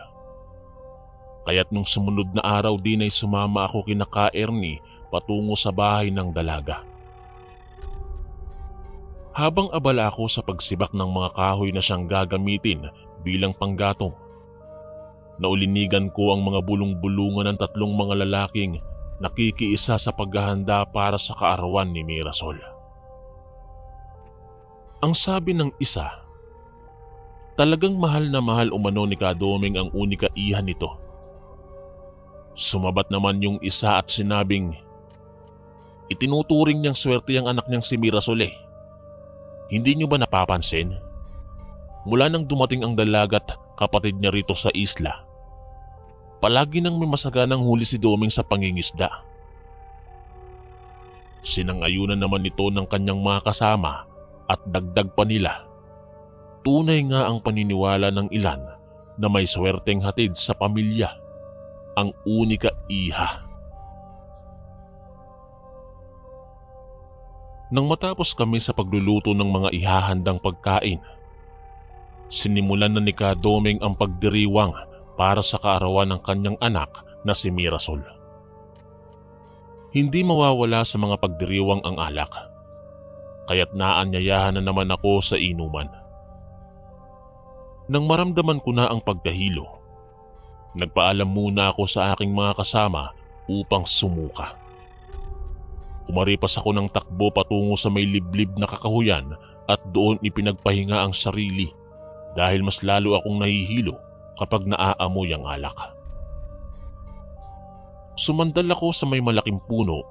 Kaya't nung sumunod na araw din ay sumama ako kina Ka Ernie patungo sa bahay ng dalaga. Habang abala ako sa pagsibak ng mga kahoy na siyang gagamitin bilang panggatong, naulinigan ko ang mga bulong-bulungan ng 3 mga lalaking nakikiisa sa paghahanda para sa kaarawan ni Mirasol. Ang sabi ng isa, talagang mahal na mahal umano ni Ka Doming ang unika iha nito. Sumabat naman yung isa at sinabing, itinuturing niyang swerte ang anak niyang si Mirasol eh. Hindi niyo ba napapansin? Mula nang dumating ang dalagat kapatid niya rito sa isla, palagi nang may masaganang huli si Doming sa pangingisda. Sinangayunan naman ito ng kanyang mga kasama at dagdag pa nila, tunay nga ang paniniwala ng ilan na may swerteng hatid sa pamilya ang unika iha. Nang matapos kami sa pagluluto ng mga ihahandang pagkain, sinimulan na ni Ka Doming ang pagdiriwang para sa kaarawan ng kanyang anak na si Mirasol. Hindi mawawala sa mga pagdiriwang ang alak, kaya't naanyayahan na naman ako sa inuman. Nang maramdaman ko na ang pagkahilo, nagpaalam muna ako sa aking mga kasama upang sumuka. Kumaripas ako ng takbo patungo sa may liblib na kakahuyan at doon ipinagpahinga ang sarili dahil mas lalo akong nahihilo kapag naaamoy ang alak. Sumandal ako sa may malaking puno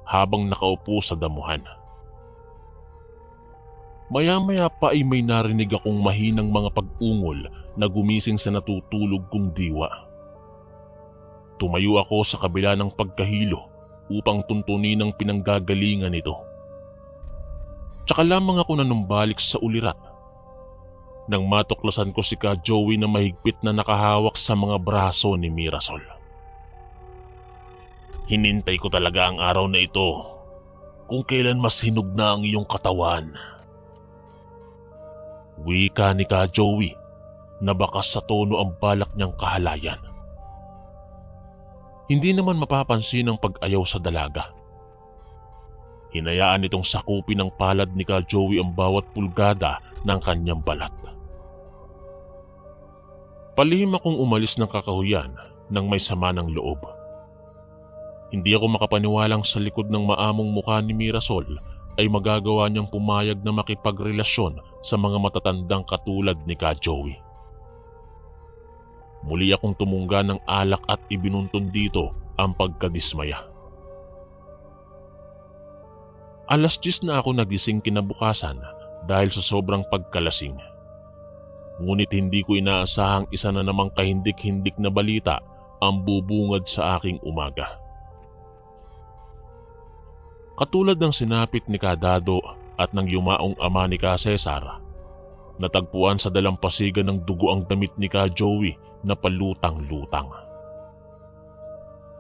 habang nakaupo sa damuhan. Maya-maya pa ay may narinig akong mahinang mga pag-ungol na gumising sa natutulog kong diwa. Tumayo ako sa kabila ng pagkahilo upang tuntunin ang pinanggagalingan nito. Tsaka lamang ako nanumbalik sa ulirat nang matuklasan ko si Ka Joey na mahigpit na nakahawak sa mga braso ni Mirasol. Hinintay ko talaga ang araw na ito kung kailan mas hinog na ang iyong katawan. Wika ni Ka Joey na bakas sa tono ang balak niyang kahalayan. Hindi naman mapapansin ang pag-ayaw sa dalaga. Hinayaan itong sakupin ng palad ni Ka Joey ang bawat pulgada ng kanyang balat. Palihim akong umalis ng kakahuyan nang may sama ng loob. Hindi ako makapaniwalang sa likod ng maamong mukha ni Mirasol ay magagawa niyang pumayag na makipagrelasyon sa mga matatandang katulad ni Ka Joey. Muli akong tumungga ng alak at ibinuntun dito ang pagkadismaya. Alas 10 na ako nagising kinabukasan dahil sa sobrang pagkalasing. Ngunit hindi ko inaasahang isa na namang kahindik-hindik na balita ang bubungad sa aking umaga. Katulad ng sinapit ni Ka Dado at ng yumaong ama ni Ka Cesar, natagpuan sa dalampasigan ng dugo ang damit ni Ka Joey na palutang-lutang.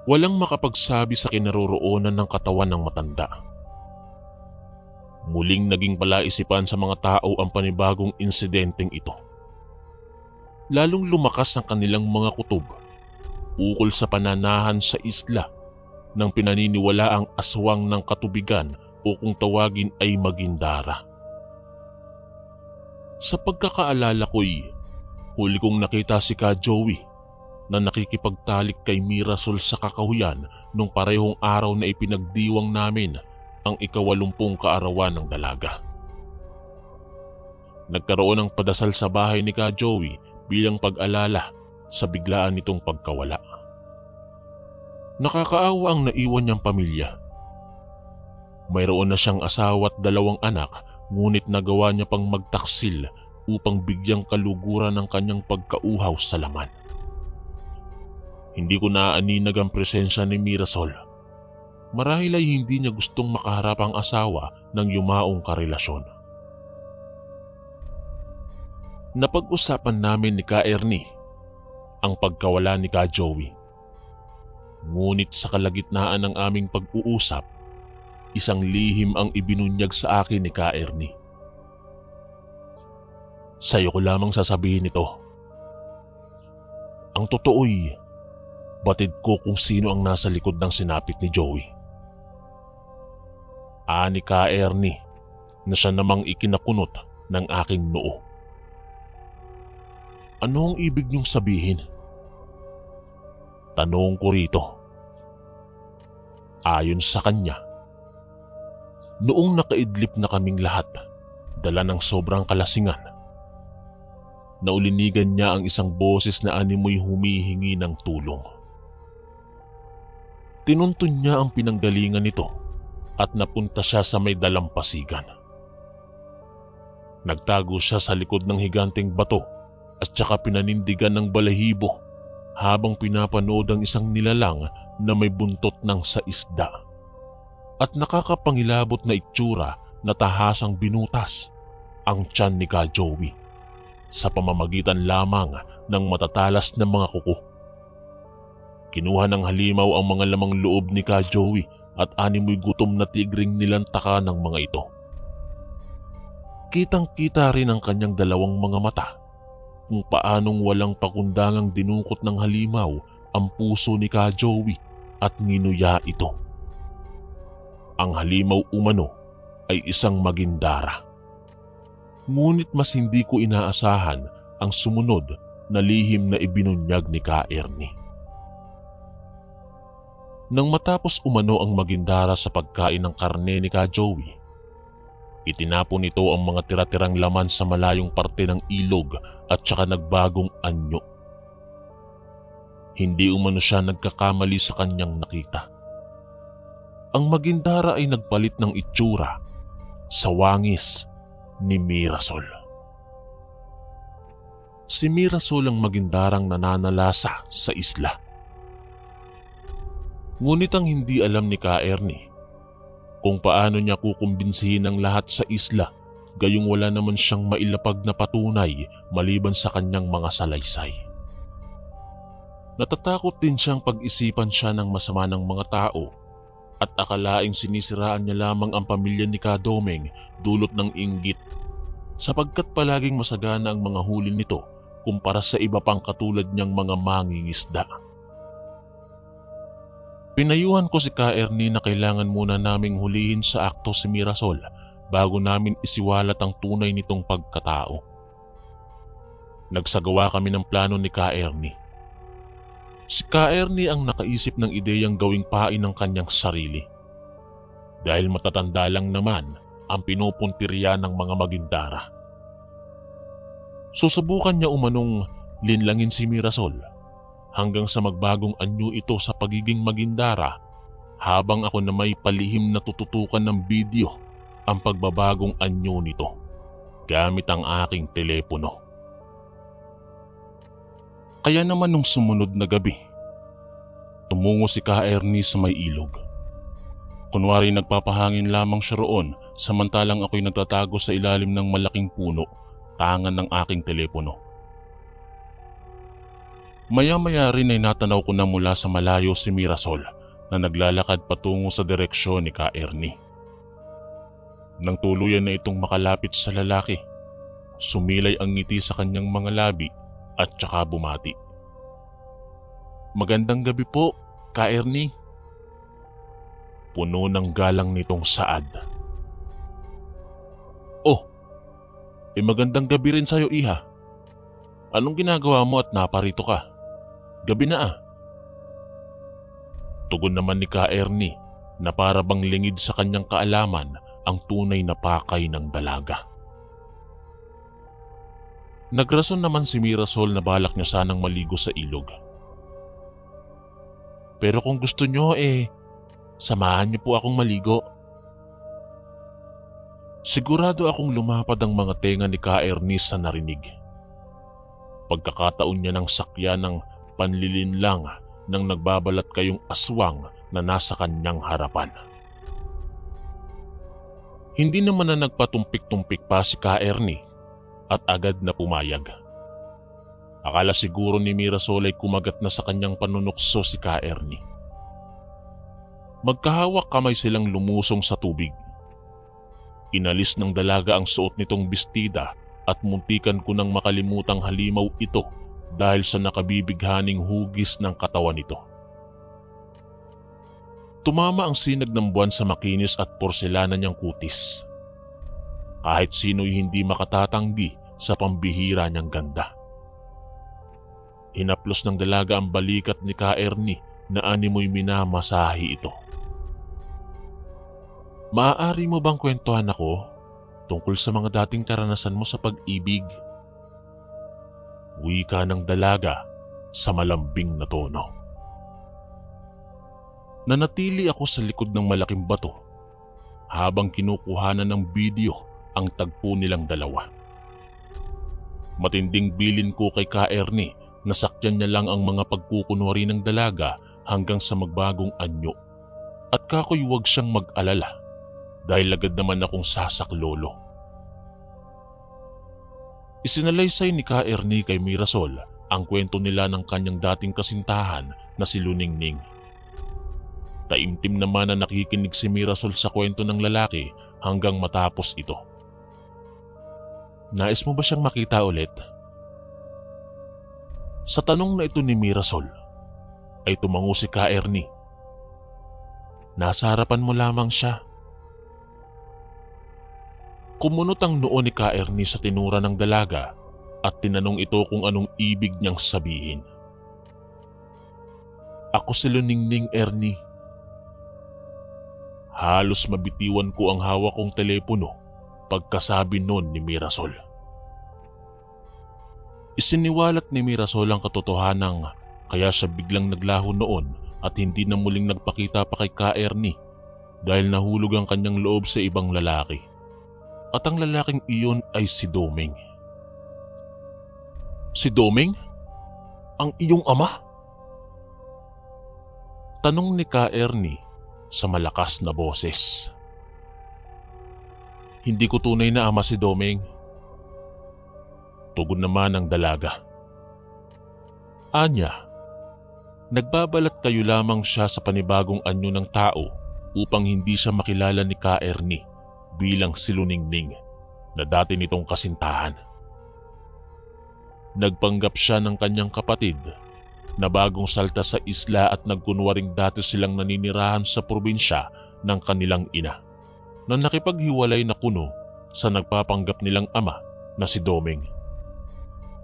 Walang makapagsabi sa kinaroroonan ng katawan ng matanda. Muling naging palaisipan sa mga tao ang panibagong insidenteng ito. Lalong lumakas ang kanilang mga kutob ukol sa pananahan sa isla ng pinaniniwalaang aswang ng katubigan o kung tawagin ay Magindara. Sa pagkakaalala ko'y huli kong nakita si Ka Joey na nakikipagtalik kay Mirasol sa kakahuyan nung parehong araw na ipinagdiwang namin ang 80 kaarawan ng dalaga. Nagkaroon ng padasal sa bahay ni Ka Joey bilang pag-alala sa biglaan nitong pagkawala. Nakakaawa ang naiwan niyang pamilya. Mayroon na siyang asawa at 2 anak, ngunit nagawa niya pang magtaksil upang bigyang kaluguran ng kanyang pagkauhaw sa laman. Hindi ko naaaninag ang presensya ni Mirasol. Marahil ay hindi niya gustong makaharap ang asawa ng yumaong karelasyon. Napag-usapan namin ni Ka Ernie ang pagkawala ni Ka Joey. Ngunit sa kalagitnaan ng aming pag-uusap, isang lihim ang ibinunyag sa akin ni Ka Ernie. Sa'yo ko lamang sasabihin ito. Ang totoo'y batid ko kung sino ang nasa likod ng sinapit ni Joey. Ani Ka Ernie na siya namang ikinakunot ng aking noo. Ano ang ibig niyong sabihin? Tanong ko rito. Ayon sa kanya, noong nakaidlip na kaming lahat, dala ng sobrang kalasingan, naulinigan niya ang isang boses na animoy humihingi ng tulong. Tinuntun niya ang pinanggalingan nito at napunta siya sa may dalampasigan. Nagtago siya sa likod ng higanteng bato at saka pinanindigan ng balahibo habang pinapanood ang isang nilalang na may buntot ng sa isda at nakakapangilabot na itsura na tahasang binutas ang tiyan ni Ka Joey sa pamamagitan lamang ng matatalas na mga kuko. Kinuha ng halimaw ang mga lamang loob ni Ka Joey at animoy gutom na tigring nilantaka ng mga ito. Kitang-kita rin ang kanyang 2 mga mata kung paanong walang pakundangang dinukot ng halimaw ang puso ni Ka Joey at nginuya ito. Ang halimaw umano ay isang Magindara. Ngunit mas hindi ko inaasahan ang sumunod na lihim na ibinunyag ni Ka Ernie. Nang matapos umano ang Magindara sa pagkain ng karne ni Ka Joey, itinapon nito ang mga tira-tirang laman sa malayong parte ng ilog at saka nagbagong anyo. Hindi umano siya nagkakamali sa kanyang nakita. Ang Magindara ay nagpalit ng itsura sa wangis ni Mirasol. Si Mirasol ang Magindarang nananalasa sa isla. Ngunit ang hindi alam ni Ka Ernie kung paano niya kukumbinsihin ang lahat sa isla gayong wala naman siyang mailapag na patunay maliban sa kanyang mga salaysay. Natatakot din siyang pag-isipan siya ng masama ng mga tao at akalaing sinisiraan niya lamang ang pamilya ni Ka Domeng dulot ng inggit sapagkat palaging masagana ang mga huli nito kumpara sa iba pang katulad niyang mga mangingisda. Pinayuhan ko si Ka Ernie na kailangan muna naming hulihin sa akto si Mirasol bago namin isiwalat ang tunay nitong pagkatao. Nagsagawa kami ng plano ni Ka Ernie. Si Ka Ernie ang nakaisip ng ideyang gawing pain ng kanyang sarili. Dahil matatanda lang naman ang pinupuntirya ng mga Magindara. Susubukan niya umanong linlangin si Mirasol hanggang sa magbagong anyo ito sa pagiging Magindara, habang ako na may palihim na tututukan ng video ang pagbabagong anyo nito gamit ang aking telepono. Kaya naman nung sumunod na gabi, tumungo si Ka Ernie sa may ilog. Kunwari nagpapahangin lamang siya roon, samantalang ako'y nagtatago sa ilalim ng malaking puno, tangan ng aking telepono. Maya-maya rin ay natanaw ko na mula sa malayo si Mirasol na naglalakad patungo sa direksyon ni Ka Ernie. Nang tuluyan na itong makalapit sa lalaki, sumilay ang ngiti sa kanyang mga labi at saka bumati. "Magandang gabi po, Ka Ernie." Puno ng galang nitong saad. "Oh, magandang gabi rin sa'yo, iha. Anong ginagawa mo at naparito ka? Gabi na ah." Tugon naman ni Ka Ernie na para bang lingid sa kanyang kaalaman ang tunay na pakay ng dalaga. Nagrason naman si Mirasol na balak niya sanang maligo sa ilog. "Pero kung gusto nyo samahan niyo po akong maligo." Sigurado akong lumapad ang mga tenga ni Ka Ernie sa narinig. Pagkakataon niya ng sakya ng panlilinlang nang nagbabalat kayong aswang na nasa kanyang harapan. Hindi naman na nagpatumpik-tumpik pa si Ka Ernie at agad na pumayag. Akala siguro ni Mirasol ay kumagat na sa kanyang panunukso si Ka Ernie. Magkahawak kamay silang lumusong sa tubig. Inalis ng dalaga ang suot nitong bestida at muntikan ko nang makalimutang halimaw ito dahil sa nakabibighaning hugis ng katawan nito. Tumama ang sinag ng buwan sa makinis at porselana niyang kutis. Kahit sino'y hindi makatatanggi sa pambihira niyang ganda. Hinaplos ng dalaga ang balikat ni Ka Ernie na animoy minamasahi ito. "Maaari mo bang kwentuhan ako tungkol sa mga dating karanasan mo sa pag-ibig?" Wika ng dalaga sa malambing na tono. Nanatili ako sa likod ng malaking bato habang kinukuhanan ng video ang tagpo nilang dalawa. Matinding bilin ko kay Ka Ernie na sakyan niya lang ang mga pagkukunwari ng dalaga hanggang sa magbagong anyo, at kako'y huwag siyang mag-alala dahil agad naman akong sasaklolo. Isinalaysay ni Ka Ernie kay Mirasol ang kwento nila ng kanyang dating kasintahan na si Luningning. Taimtim naman na nakikinig si Mirasol sa kwento ng lalaki hanggang matapos ito. "Nais mo ba siyang makita ulit?" Sa tanong na ito ni Mirasol ay tumango si Ka Ernie. "Nasa harapan mo lamang siya." Kumunot ang noo ni Ka Ernie sa tinura ng dalaga at tinanong ito kung anong ibig niyang sabihin. "Ako si Luningning, Ernie." Halos mabitiwan ko ang hawak kong telepono pagkasabi nun ni Mirasol. Isiniwalat ni Mirasol ang katotohanan, kaya siya biglang naglaho noon at hindi na muling nagpakita pa kay Ka Ernie dahil nahulog ang kanyang loob sa ibang lalaki. At ang lalaking iyon ay si Doming. "Si Doming? Ang iyong ama?" Tanong ni Ka Ernie sa malakas na boses. "Hindi ko tunay na ama si Doming." Tugon naman ng dalaga. "Anya, nagbabalat kayo lamang siya sa panibagong anyo ng tao upang hindi siya makilala ni Ka Ernie bilang si Luningning na dati nitong kasintahan. Nagpanggap siya ng kanyang kapatid na bagong salta sa isla at nagkunwaring dati silang naninirahan sa probinsya ng kanilang ina na nakipaghiwalay na kuno sa nagpapanggap nilang ama na si Doming.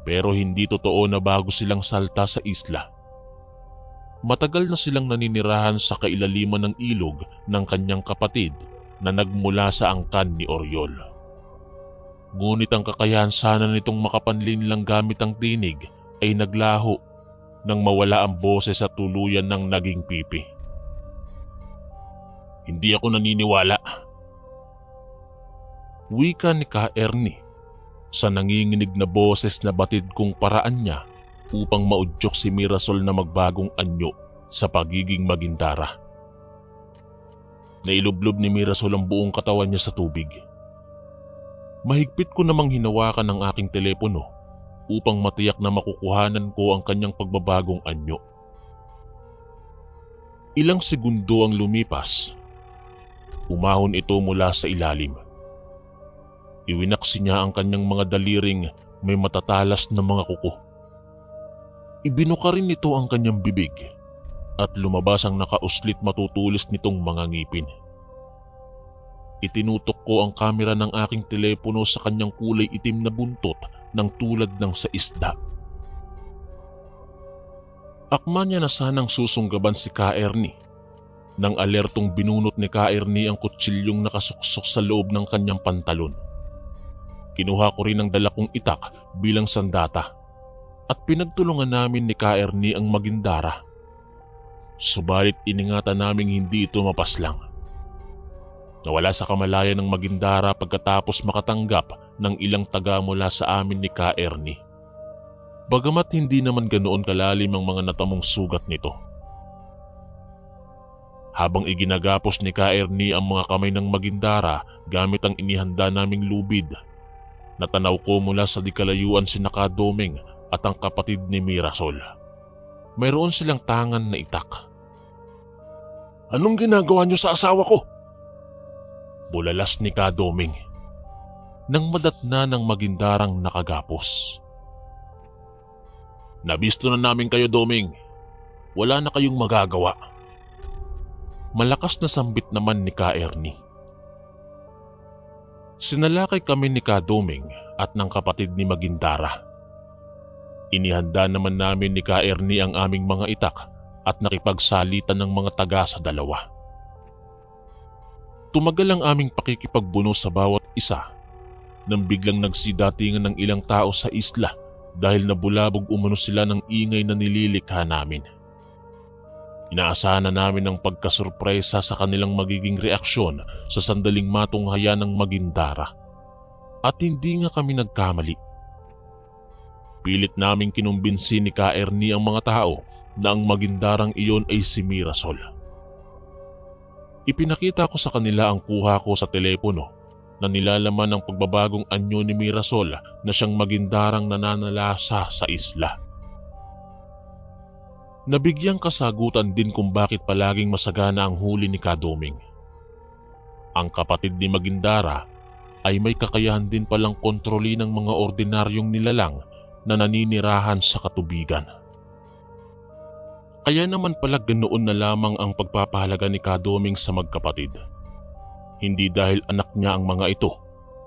Pero hindi totoo na bago silang salta sa isla. Matagal na silang naninirahan sa kailaliman ng ilog ng kanyang kapatid na nagmula sa angkan ni Oriol. Ngunit ang kakayahan sana nitong makapanlin lang gamit ang tinig ay naglaho nang mawala ang boses at tuluyan ng naging pipi. Hindi ako naniniwala. Wika ni Ka Ernie sa nanginginig na boses na batid kong paraan niya upang maudyok si Mirasol na magbagong anyo sa pagiging Magindara. Nailublob ni Mirasol ang buong katawan niya sa tubig. Mahigpit ko namang hinawakan ang aking telepono upang matiyak na makukuhanan ko ang kanyang pagbabagong anyo. Ilang segundo ang lumipas. Umahon ito mula sa ilalim. Iwinaksi niya ang kanyang mga daliring may matatalas na mga kuko. Ibinuka rin nito ang kanyang bibig at lumabas ang nakauslit matutulis nitong mga ngipin. Itinutok ko ang kamera ng aking telepono sa kanyang kulay itim na buntot ng tulad ng sa isda. Akma niya na sanang susunggaban si Ka Ernie nang alertong binunot ni Ka Ernie ang kutsilyong nakasuksok sa loob ng kanyang pantalon. Kinuha ko rin ang dala kong itak bilang sandata at pinagtulungan namin ni Ka Ernie ang Magindara. Subalit iningatan naming hindi ito mapaslang. Nawala sa kamalayan ng Magindara pagkatapos makatanggap ng ilang taga mula sa amin ni Ka Ernie. Bagamat hindi naman ganoon kalalim ang mga natamong sugat nito. Habang iginagapos ni Ka Ernie ang mga kamay ng Magindara gamit ang inihanda naming lubid, natanaw ko mula sa dikalayuan si Ka Doming at ang kapatid ni Mirasol. Mayroon silang tangan na itak. "Anong ginagawa niyo sa asawa ko?" Bulalas ni Ka Doming nang madatna ng Magindarang nakagapos. "Nabisto na namin kayo, Doming. Wala na kayong magagawa." Malakas na sambit naman ni Ka Ernie. Sinalakay kami ni Ka Doming at ng kapatid ni Magindara. Inihanda naman namin ni Ka Ernie ang aming mga itak at nakipagsalitan ng mga taga sa dalawa. Tumagal ang aming pakikipagbuno sa bawat isa nang biglang nagsidatingan ng ilang tao sa isla dahil nabulabog umano sila ng ingay na nililikha namin. Inaasahan na namin ang pagkasurpresa sa kanilang magiging reaksyon sa sandaling matunghayan ng Magindara. At hindi nga kami nagkamali. Pilit naming kinumbinsi ni Ka Ernie ang mga tao na ang Magindarang iyon ay si Mirasol. Ipinakita ko sa kanila ang kuha ko sa telepono na nilalaman ng pagbabagong anyo ni Mirasol na siyang Magindarang nananalasa sa isla. Nabigyang kasagutan din kung bakit palaging masagana ang huli ni Ka Doming. Ang kapatid ni Magindara ay may kakayahan din palang kontrolin ng mga ordinaryong nilalang na naninirahan sa katubigan. Kaya naman pala ganoon na lamang ang pagpapahalaga ni Ka Doming sa magkapatid. Hindi dahil anak niya ang mga ito,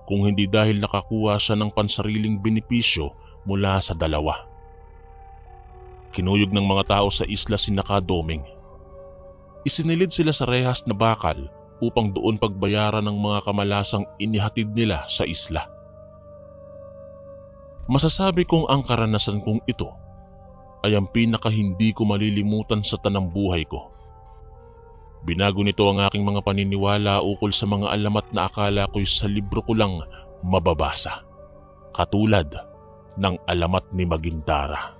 kung hindi dahil nakakuha siya ng pansariling benepisyo mula sa dalawa. Kinuyog ng mga tao sa isla si Ka Doming. Isinilid sila sa rehas na bakal upang doon pagbayaran ng mga kamalasang inihatid nila sa isla. Masasabi kong ang karanasan kong ito ay ang pinaka hindi ko malilimutan sa tanang buhay ko. Binago nito ang aking mga paniniwala ukol sa mga alamat na akala ko'y sa libro ko lang mababasa, katulad ng alamat ni Magindara.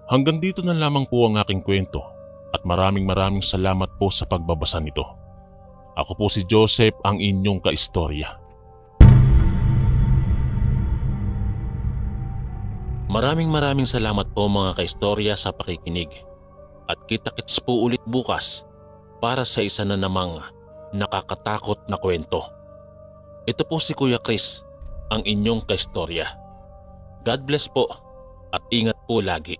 Hanggang dito na lamang po ang aking kwento at maraming salamat po sa pagbabasa nito. Ako po si Joseph, ang inyong kaistorya. Maraming salamat po mga kaistorya sa pakikinig at kita-kits po ulit bukas para sa isa na namang nakakatakot na kwento. Ito po si Kuya Chris, ang inyong kaistorya. God bless po at ingat po lagi.